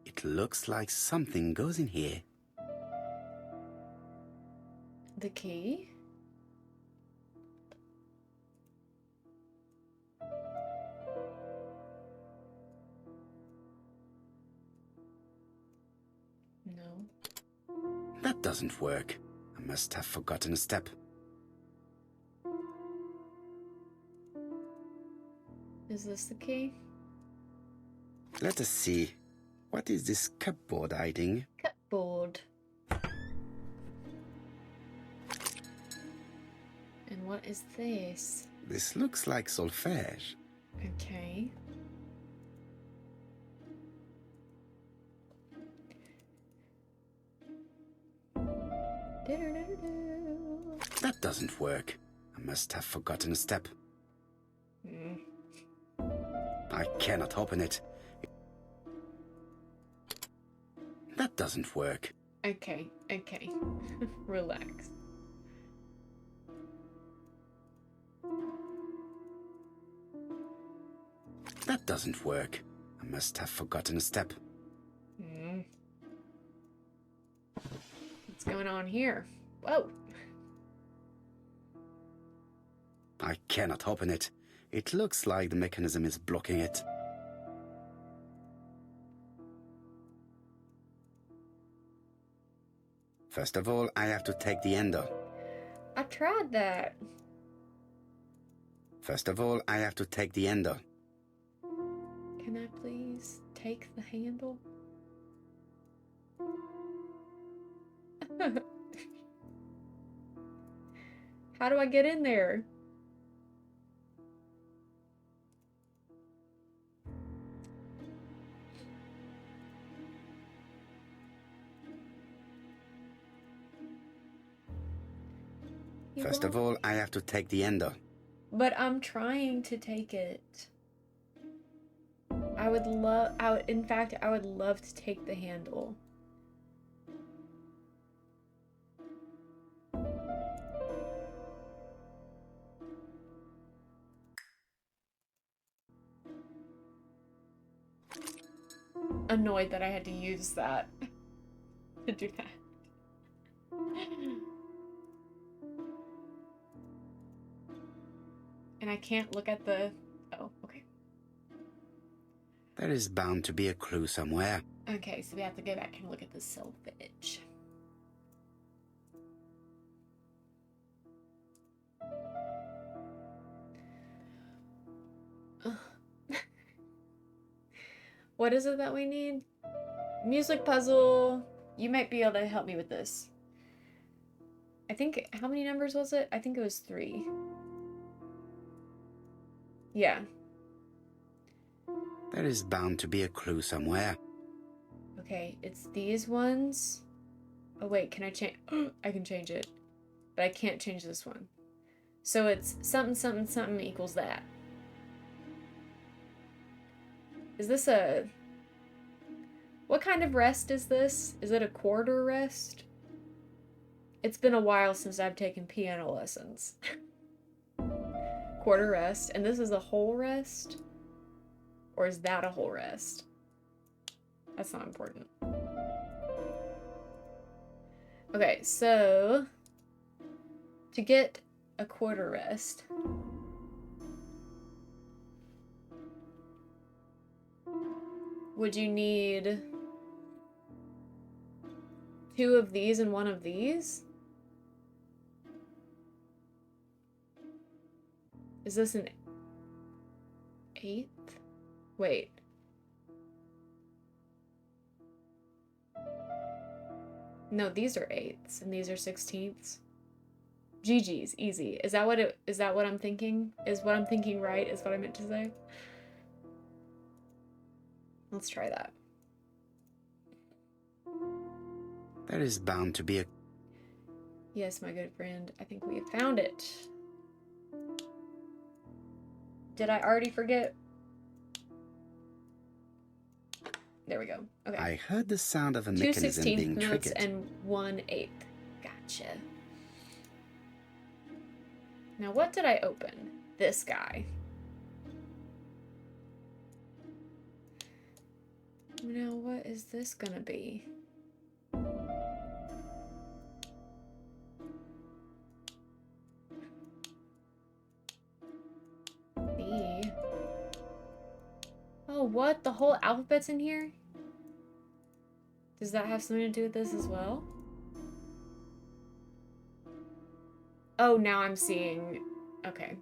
It looks like something goes in here. The key? No. That doesn't work. I must have forgotten a step. Is this the key? Let us see. What is this cupboard hiding? Cupboard. And what is this? This looks like solfège. Okay. That doesn't work. I must have forgotten a step. I cannot open it. That doesn't work. Okay. Relax. That doesn't work. I must have forgotten a step. What's going on here? Whoa. I cannot open it. It looks like the mechanism is blocking it. First of all, I have to take the handle. I tried that. First of all, I have to take the handle. Can I please take the handle? How do I get in there? people? First of all, I have to take the ender. But I'm trying to take it. In fact, I would love to take the handle. Annoyed that I had to use that to do that. And I can't look at the... Oh, okay. There is bound to be a clue somewhere. Okay, so we have to go back and look at the selfage. What is it that we need? Music puzzle. You might be able to help me with this. I think, how many numbers was it? I think it was 3. Yeah. There is bound to be a clue somewhere. Okay, it's these ones. Oh wait, can I change? I can change it. But I can't change this one. So it's something, something, something equals that. Is this a... What kind of rest is this? Is it a quarter rest? It's been a while since I've taken piano lessons. Quarter rest. And this is a whole rest? Or is that a whole rest? That's not important. Okay, so... To get a quarter rest... Would you need 2 of these and 1 of these? Is this an 8th? Wait. No, these are 8ths and these are 16ths. GG's, easy. Is that what I'm thinking? Is what I'm thinking right? Is what I meant to say? Let's try that. There is bound to be a... Yes, my good friend. I think we have found it. Did I already forget? There we go. Okay. I heard the sound of a 2 mechanism 16th being notes triggered. and 1 8th. Gotcha. Now what did I open? This guy. Now what is this gonna be? B. Oh, what? The whole alphabet's in here? Does that have something to do with this as well? Oh, now I'm seeing... Okay.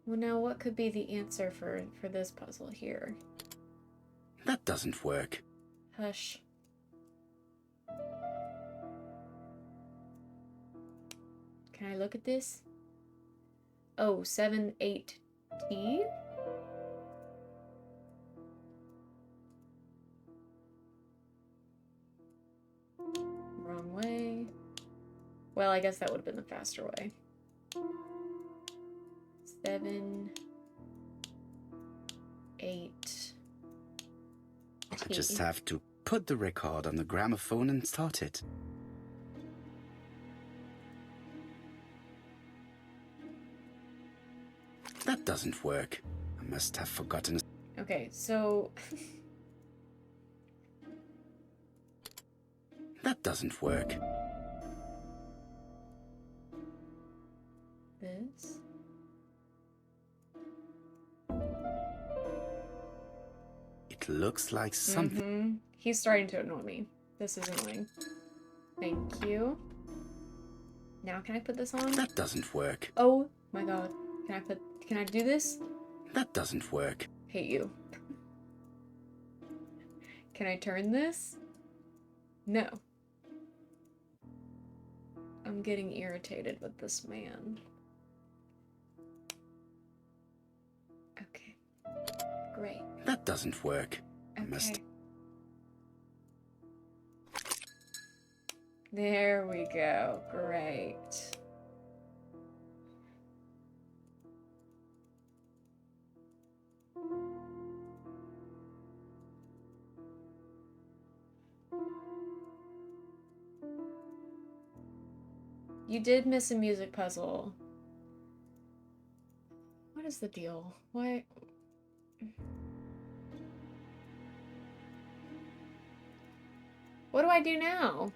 Well, now what could be the answer for this puzzle here? That doesn't work. Hush. Can I look at this? Oh, 7 8 T? Wrong way. Well, I guess that would have been the faster way. 7 8 I just have to put the record on the gramophone and start it. That doesn't work. I must have forgotten. Okay, so... That doesn't work. This? It looks like something. He's starting to annoy me. This is annoying. Thank you. Now can I put this on? That doesn't work. Oh my god. Can I do this? That doesn't work. Hate you. Can I turn this? No. I'm getting irritated with this man. Okay. Great. That doesn't work. Must. Okay. There we go. Great. You did miss a music puzzle. What is the deal? What? What do I do now?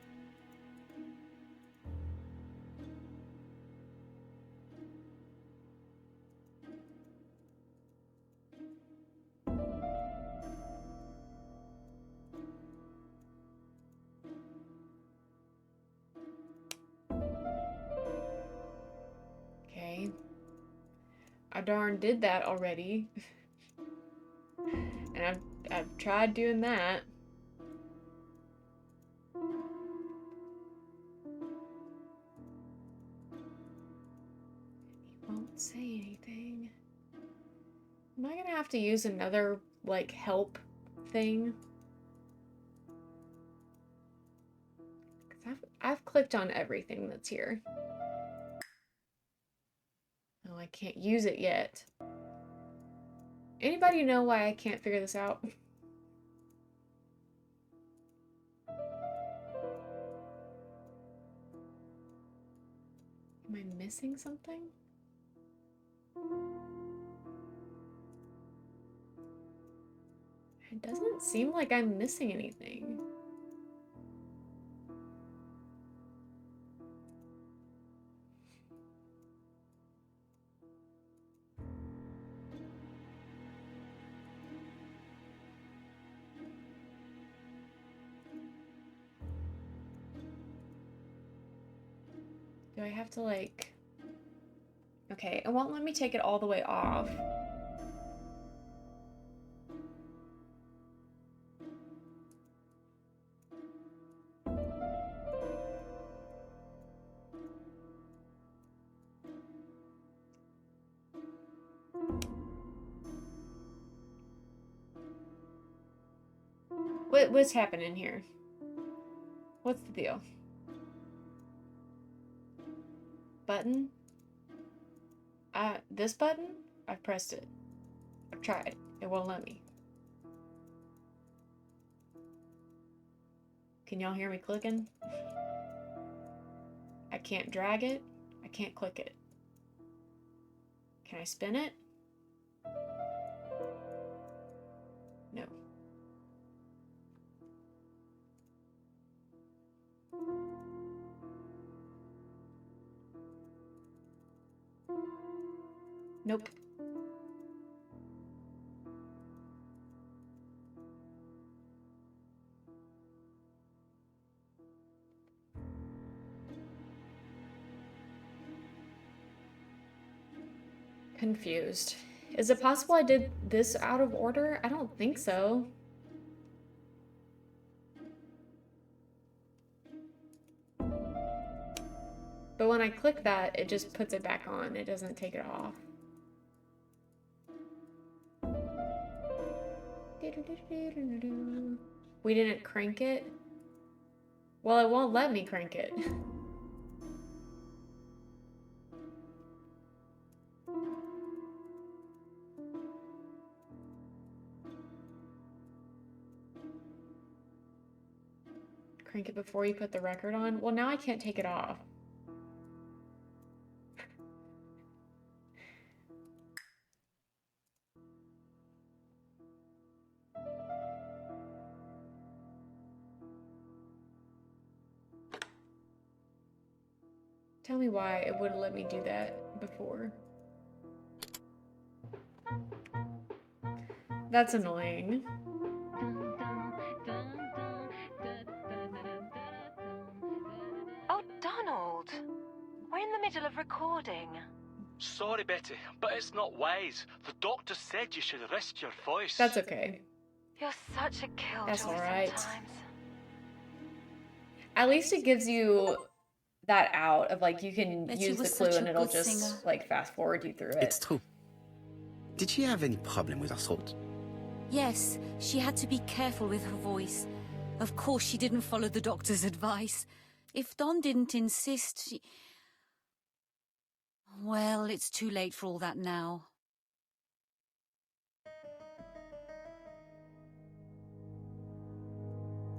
Okay. I darn did that already. And I've tried doing that. He won't say anything. Am I gonna have to use another, like, help thing? 'Cause I've clicked on everything that's here. Oh, I can't use it yet. Anybody know why I can't figure this out? Am I missing something? It doesn't seem like I'm missing anything. Do I have to, like... Okay, it won't let me take it all the way off. What's happening here? What's the deal? Button? This button? I've pressed it. I've tried. It won't let me. Can y'all hear me clicking? I can't drag it. I can't click it. Can I spin it? No. Nope. Confused. Is it possible I did this out of order? I don't think so. But when I click that, it just puts it back on. It doesn't take it off. We didn't crank it? Well, it won't let me crank it. Crank it before you put the record on? Well, now I can't take it off. Tell me why it wouldn't let me do that before. That's annoying. Oh, Donald! We're in the middle of recording. Sorry, Betty, but it's not wise. The doctor said you should rest your voice. That's okay. You're such a killjoy That's all right. sometimes. At least it gives you that out of, like, you can Betty use the was clue such a and it'll good just singer. like fast forward you through it. It's true. Did she have any problem with her throat? Yes, she had to be careful with her voice. Of course, she didn't follow the doctor's advice. If Don didn't insist, she... Well, it's too late for all that now.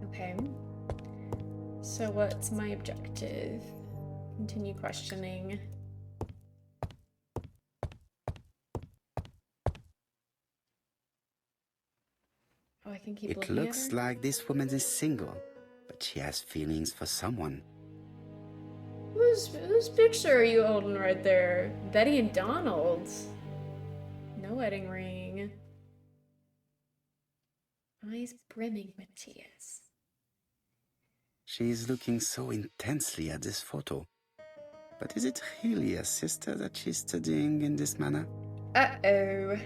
Okay. So what's my objective? Continue questioning. Oh, I can keep looking It at looks her? like this woman is single, but she has feelings for someone. Whose picture are you holding right there? Betty and Donald. No wedding ring. Eyes brimming with tears. She is looking so intensely at this photo. But is it really a sister that she's studying in this manner? Uh-oh.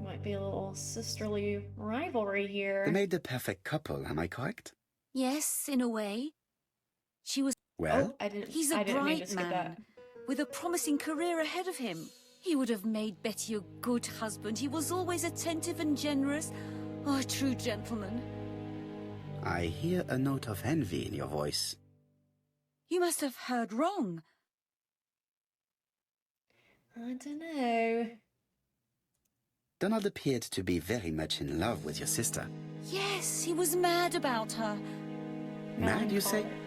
Might be a little sisterly rivalry here. They made the perfect couple, am I correct? Yes, in a way. She was... Well, I didn't He's a mean to bright skip that. man, with a promising career ahead of him. He would have made Betty a good husband. He was always attentive and generous. Oh, a true gentleman. I hear a note of envy in your voice. You must have heard wrong. I don't know. Donald appeared to be very much in love with your sister. Yes, he was mad about her. Mad, you say? Melancholic.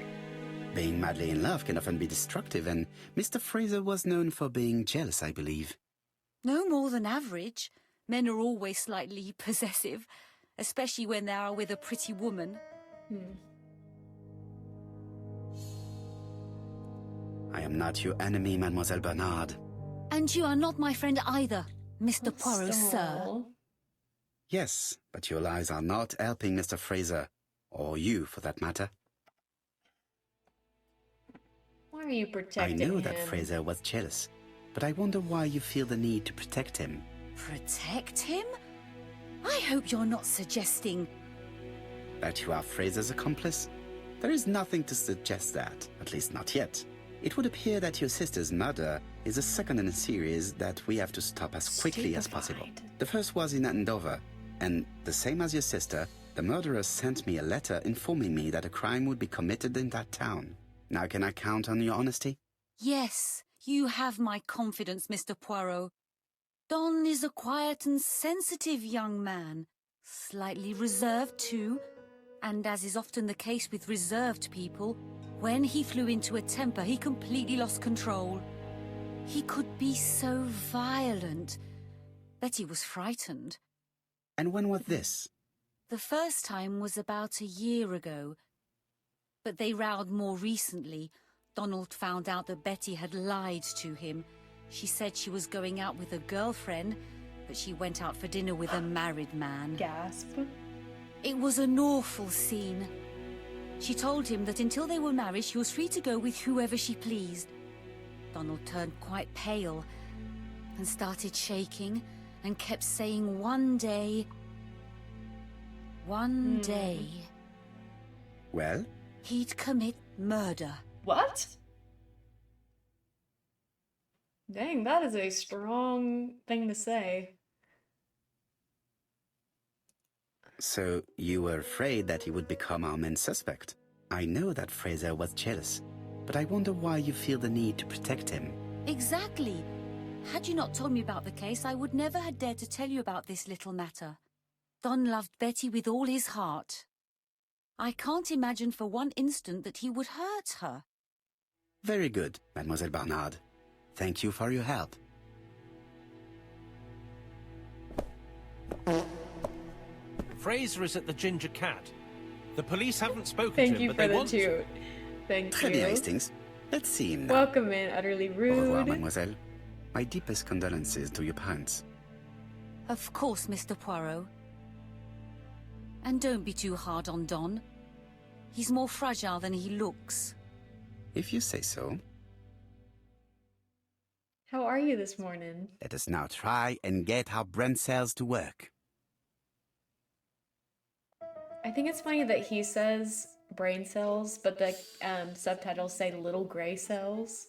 Being madly in love can often be destructive, and Mr. Fraser was known for being jealous, I believe. No more than average. Men are always slightly possessive, especially when they are with a pretty woman. I am not your enemy, Mademoiselle Bernard. And you are not my friend either, Mr. Poirot, sir. Stall. Yes, but your lies are not helping Mr. Fraser, or you for that matter. Why are you I protecting know him? that Fraser was jealous, but I wonder why you feel the need to protect him. Protect him? I hope you're not suggesting... That you are Fraser's accomplice? There is nothing to suggest that, at least not yet. It would appear that your sister's murder is the second in a series that we have to stop as quickly as possible. Stupefied. The first was in Andover, and the same as your sister, the murderer sent me a letter informing me that a crime would be committed in that town. Now can I count on your honesty? Yes, you have my confidence, Mr. Poirot. Don is a quiet and sensitive young man. Slightly reserved, too. And as is often the case with reserved people, when he flew into a temper, he completely lost control. He could be so violent. Betty was frightened. And when was this? The first time was about a year ago. But they rowed more recently. Donald found out that Betty had lied to him. She said she was going out with a girlfriend, but she went out for dinner with a married man. Gasp. It was an awful scene. She told him that until they were married, she was free to go with whoever she pleased. Donald turned quite pale and started shaking and kept saying one day... Well? he'd commit murder. What? Dang, that is a strong thing to say. So you were afraid that he would become our main suspect. I know that Fraser was jealous, but I wonder why you feel the need to protect him. Exactly. Had you not told me about the case, I would never have dared to tell you about this little matter. Don loved Betty with all his heart. I can't imagine for one instant that he would hurt her. Very good, Mademoiselle Barnard. Thank you for your help. Fraser is at the Ginger Cat. The police haven't spoken Thank to him, you but for they the want to. toot. Thank Très bien, you. Hastings. Let's see him now. Welcome in, utterly Au revoir, rude. mademoiselle. My deepest condolences to your parents. Of course, Mr. Poirot. And don't be too hard on Don. He's more fragile than he looks. If you say so, How are you this morning? let us now try and get our brain cells to work. I think it's funny that he says brain cells, but the subtitles say little gray cells.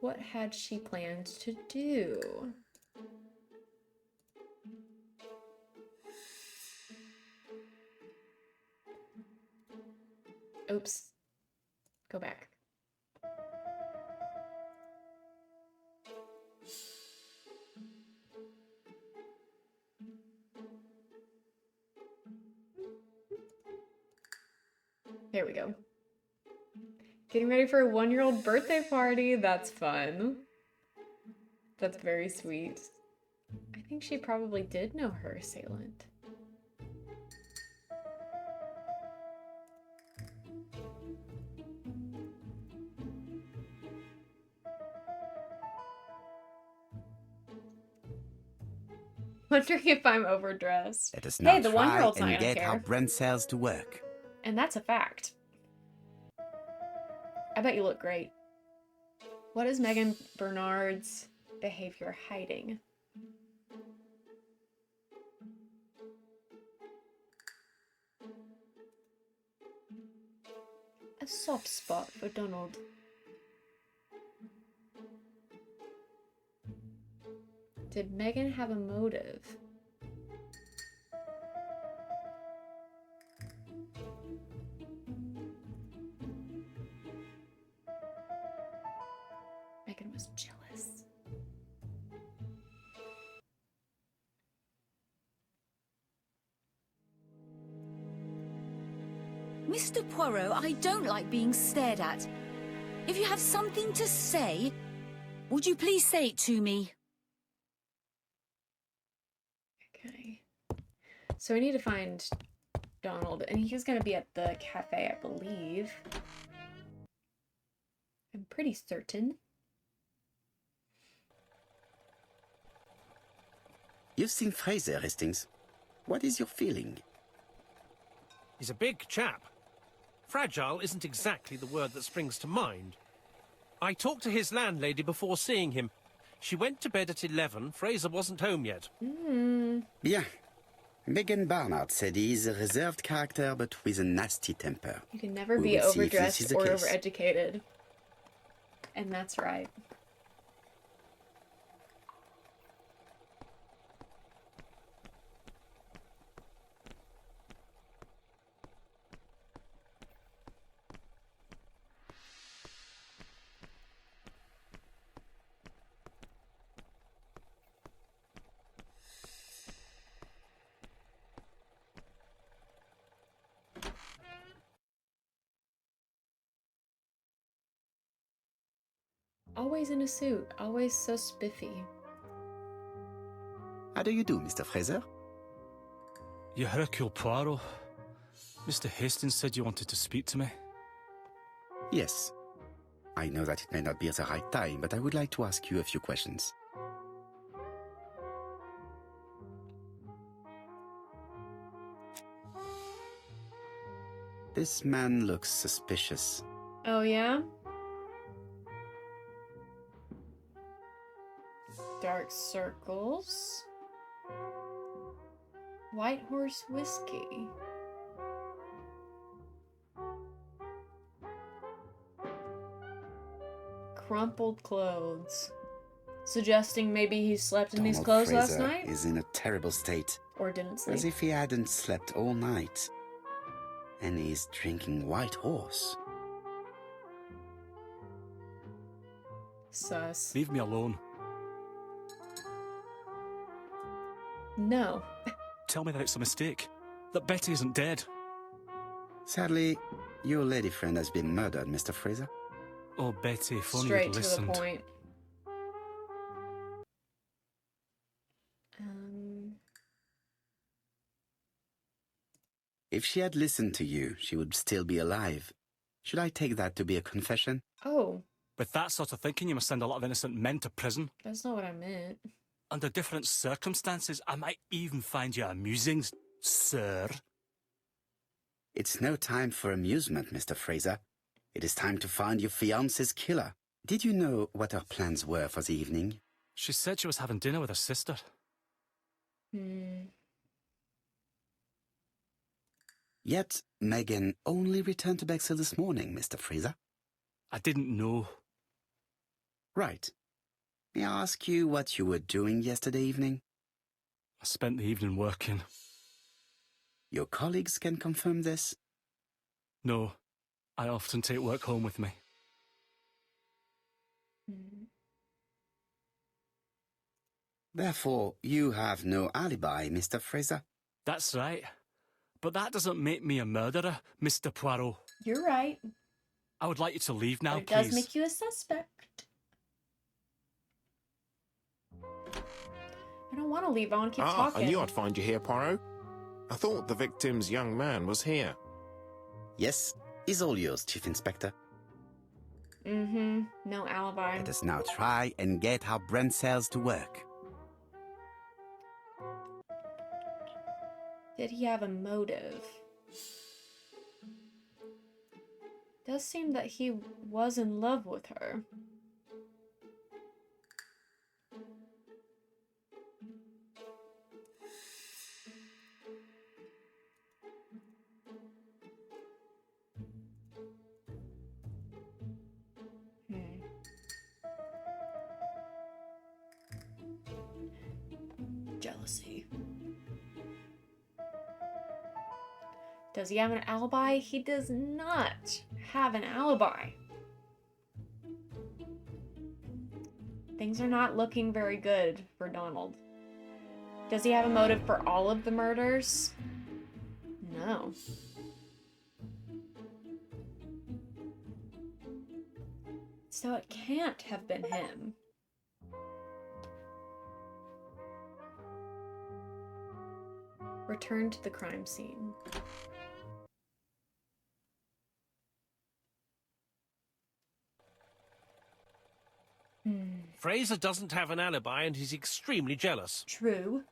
What had she planned to do? Oops. Go back. There we go. Getting ready for a 1-year-old birthday party. That's fun. That's very sweet. I think she probably did know her assailant. Wondering if I'm overdressed. Let us now Hey, the try 1-year-old's not and gonna get our care. brain cells to work. And that's a fact. I bet you look great. What is Megan Bernard's behavior hiding? A soft spot for Donald. Did Megan have a motive? Megan was jealous. Mr. Poirot, I don't like being stared at. If you have something to say, would you please say it to me? Okay. So I need to find Donald, and he's gonna be at the cafe, I believe. I'm pretty certain. You've seen Fraser, Hastings. What is your feeling? He's a big chap. Fragile isn't exactly the word that springs to mind. I talked to his landlady before seeing him. She went to bed at 11. Fraser wasn't home yet. Bien. Megan Barnard said he is a reserved character, but with a nasty temper. You can never We be will see if this is overdressed the or case. overeducated. And that's right. Always in a suit, always so spiffy. How do you do, Mr. Fraser? You Hercule Poirot. Mr. Hastings said you wanted to speak to me. Yes. I know that it may not be the right time, but I would like to ask you a few questions. This man looks suspicious. Oh, yeah? Dark circles. White Horse whiskey. Crumpled clothes. Suggesting maybe he slept in these Donald clothes last Fraser night? is in a terrible state, Or didn't sleep? as if he hadn't slept all night. And he's drinking White Horse. Sus. Leave me alone. No. Tell me that it's a mistake. That Betty isn't dead. Sadly, your lady friend has been murdered, Mr. Fraser. Oh, Betty, if only Straight you'd to the listened. point. If she had listened to you, she would still be alive. Should I take that to be a confession? Oh, With that sort of thinking, you must send a lot of innocent men to prison. that's not what I meant. Under different circumstances, I might even find you amusing, sir. It's no time for amusement, Mr. Fraser. It is time to find your fiance's killer. Did you know what her plans were for the evening? She said she was having dinner with her sister. Yet, Megan only returned to Bexhill this morning, Mr. Fraser. I didn't know. Right. May I ask you what you were doing yesterday evening? I spent the evening working. Your colleagues can confirm this? No, I often take work home with me. Therefore, you have no alibi, Mr. Fraser? That's right. But that doesn't make me a murderer, Mr. Poirot. You're right. I would like you to leave now, But it please. does make you a suspect. I don't want to leave. I want to keep talking. I knew I'd find you here, Poirot. I thought the victim's young man was here. Yes, is all yours, Chief Inspector. No alibi. Let us now try and get our brain cells to work. Did he have a motive? Does seem that he was in love with her. Jealousy. Does he have an alibi? He does not have an alibi. Things are not looking very good for Donald. Does he have a motive for all of the murders? No. So it can't have been him. Return to the crime scene. Fraser doesn't have an alibi and he's extremely jealous. True.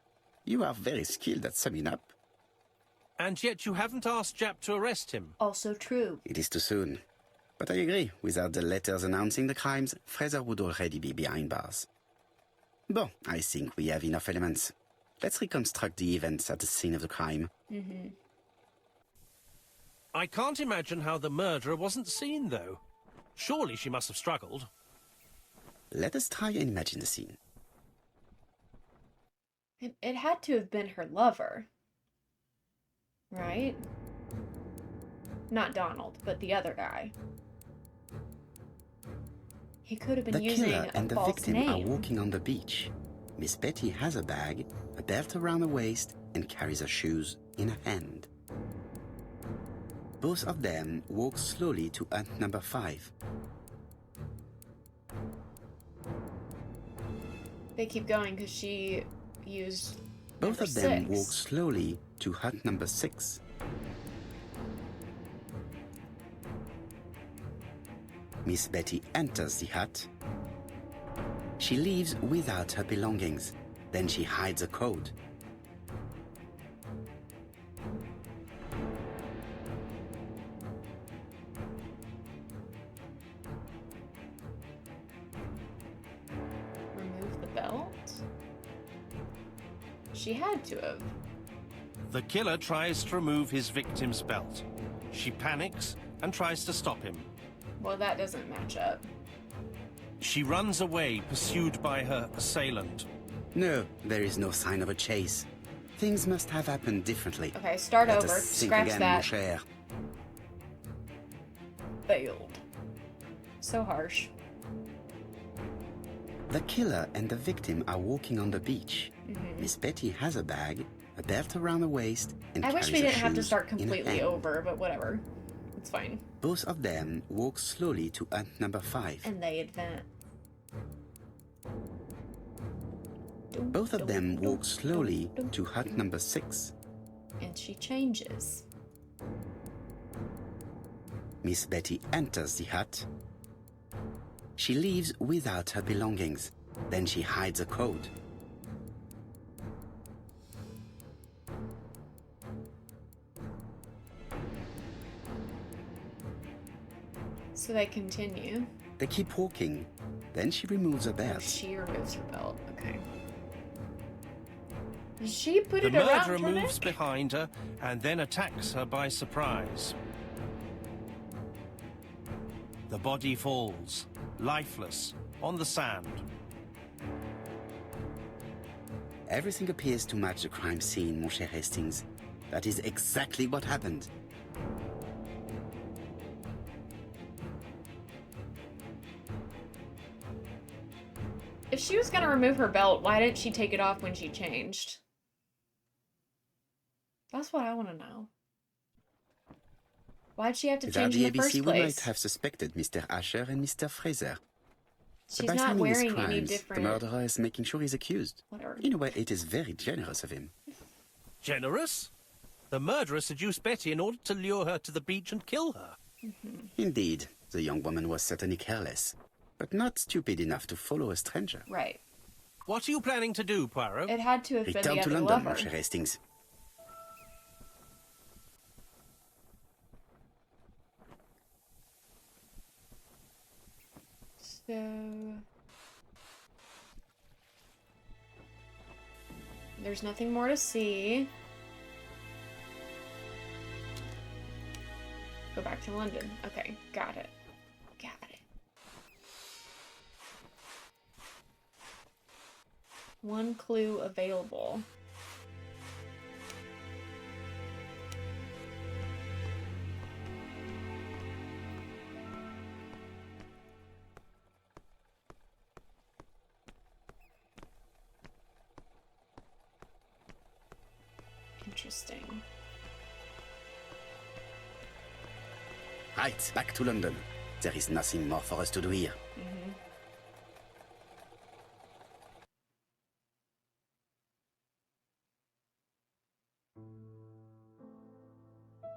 You are very skilled at summing up. And yet you haven't asked Japp to arrest him. Also true. It is too soon. But I agree, without the letters announcing the crimes, Fraser would already be behind bars. Bon, I think we have enough elements. Let's reconstruct the events at the scene of the crime. I can't imagine how the murderer wasn't seen, though. Surely she must have struggled. Let us try and imagine the scene. It had to have been her lover. Right? Not Donald, but the other guy. He could have been The using killer a and the false victim name. are walking on the beach. Miss Betty has a bag, a belt around her waist, and carries her shoes in her hand. Both of them walk slowly to hut number 5. They keep going because she used Both number of them 6. walk slowly to hut number 6. Miss Betty enters the hut. She leaves without her belongings. Then she hides a coat. Remove the belt? She had to have. The killer tries to remove his victim's belt. She panics and tries to stop him. Well, that doesn't match up. She runs away, pursued by her assailant. No, there is no sign of a chase. Things must have happened differently. Okay, start Let over. us think Scratch again, that. mon cher. Failed. So harsh. The killer and the victim are walking on the beach. Miss Betty has a bag, a belt around her waist, and I carries wish we her didn't have to shoes start in her completely hand. over, but whatever. It's fine. Both of them walk slowly to hut number 5. And they advance. Both of them walk slowly to hut number 6. And she changes. Miss Betty enters the hut. She leaves without her belongings. Then she hides a coat. So they continue. They keep walking. Then she removes her belt. She removes her belt. Okay. Does she put The it around murderer her moves neck? behind her and then attacks her by surprise. The body falls, lifeless, on the sand. Everything appears to match the crime scene, mon cher Hastings. That is exactly what happened. If she was gonna remove her belt, why didn't she take it off when she changed? That's what I want to know. Why'd she have to Without change in the the ABC, first we might place? have suspected Mr. Asher and Mr. Fraser. She's But by not signing his wearing any crimes, different. the murderer is making sure he's accused. Whatever. In a way, it is very generous of him. Generous? The murderer seduced Betty in order to lure her to the beach and kill her. Indeed, the young woman was certainly careless, but not stupid enough to follow a stranger. Right. What are you planning to do, Poirot? It had to have been Return the to other London, lover. mon cher Hastings. So there's nothing more to see. Go back to London. Okay, got it. Got it. One clue available. Interesting. Right, back to London. There is nothing more for us to do here.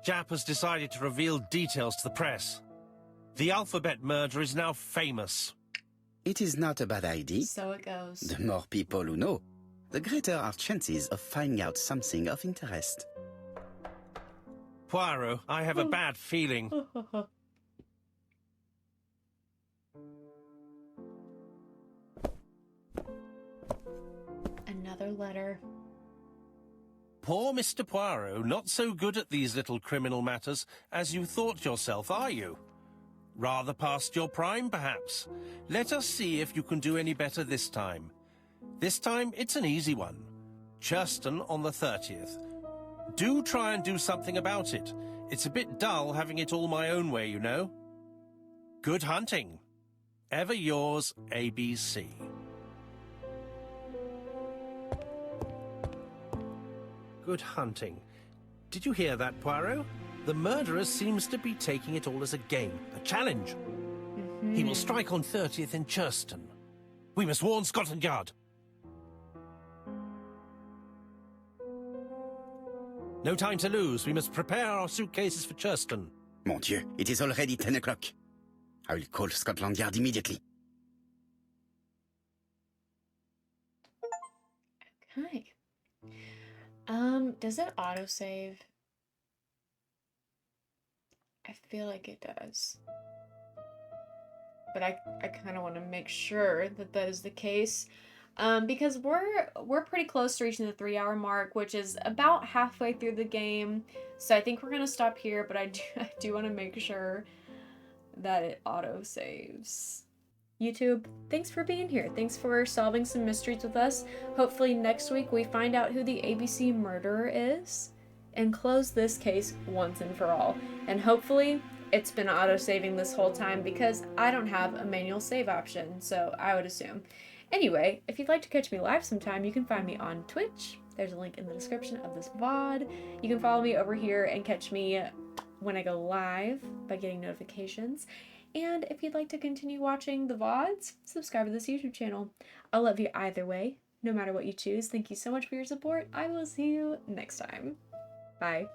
Jap has decided to reveal details to the press. The alphabet murder is now famous. It is not a bad idea. So it goes. The more people who know, the greater our chances of finding out something of interest. Poirot, I have a bad feeling. Another letter. Poor Mr. Poirot, not so good at these little criminal matters as you thought yourself, are you? Rather past your prime, perhaps. Let us see if you can do any better this time. This time, it's an easy one. Churston on the 30th. Do try and do something about it. It's a bit dull having it all my own way, you know. Good hunting. Ever yours, ABC. Good hunting. Did you hear that, Poirot? The murderer seems to be taking it all as a game, a challenge. He will strike on 30th in Churston. We must warn Scotland Yard. No time to lose. We must prepare our suitcases for Churston. Mon Dieu, it is already 10 o'clock. I will call Scotland Yard immediately. Okay. Does it autosave? I feel like it does. But I kind of want to make sure that that is the case. Because we're pretty close to reaching the 3-hour mark, which is about halfway through the game. So I think we're gonna stop here, but I do want to make sure that it auto saves. YouTube, thanks for being here. Thanks for solving some mysteries with us. Hopefully next week we find out who the ABC murderer is and close this case once and for all. And hopefully it's been auto-saving this whole time because I don't have a manual save option, so I would assume. Anyway, if you'd like to catch me live sometime, you can find me on Twitch. There's a link in the description of this VOD. You can follow me over here and catch me when I go live by getting notifications. And if you'd like to continue watching the VODs, subscribe to this YouTube channel. I'll love you either way, no matter what you choose. Thank you so much for your support. I will see you next time. Bye.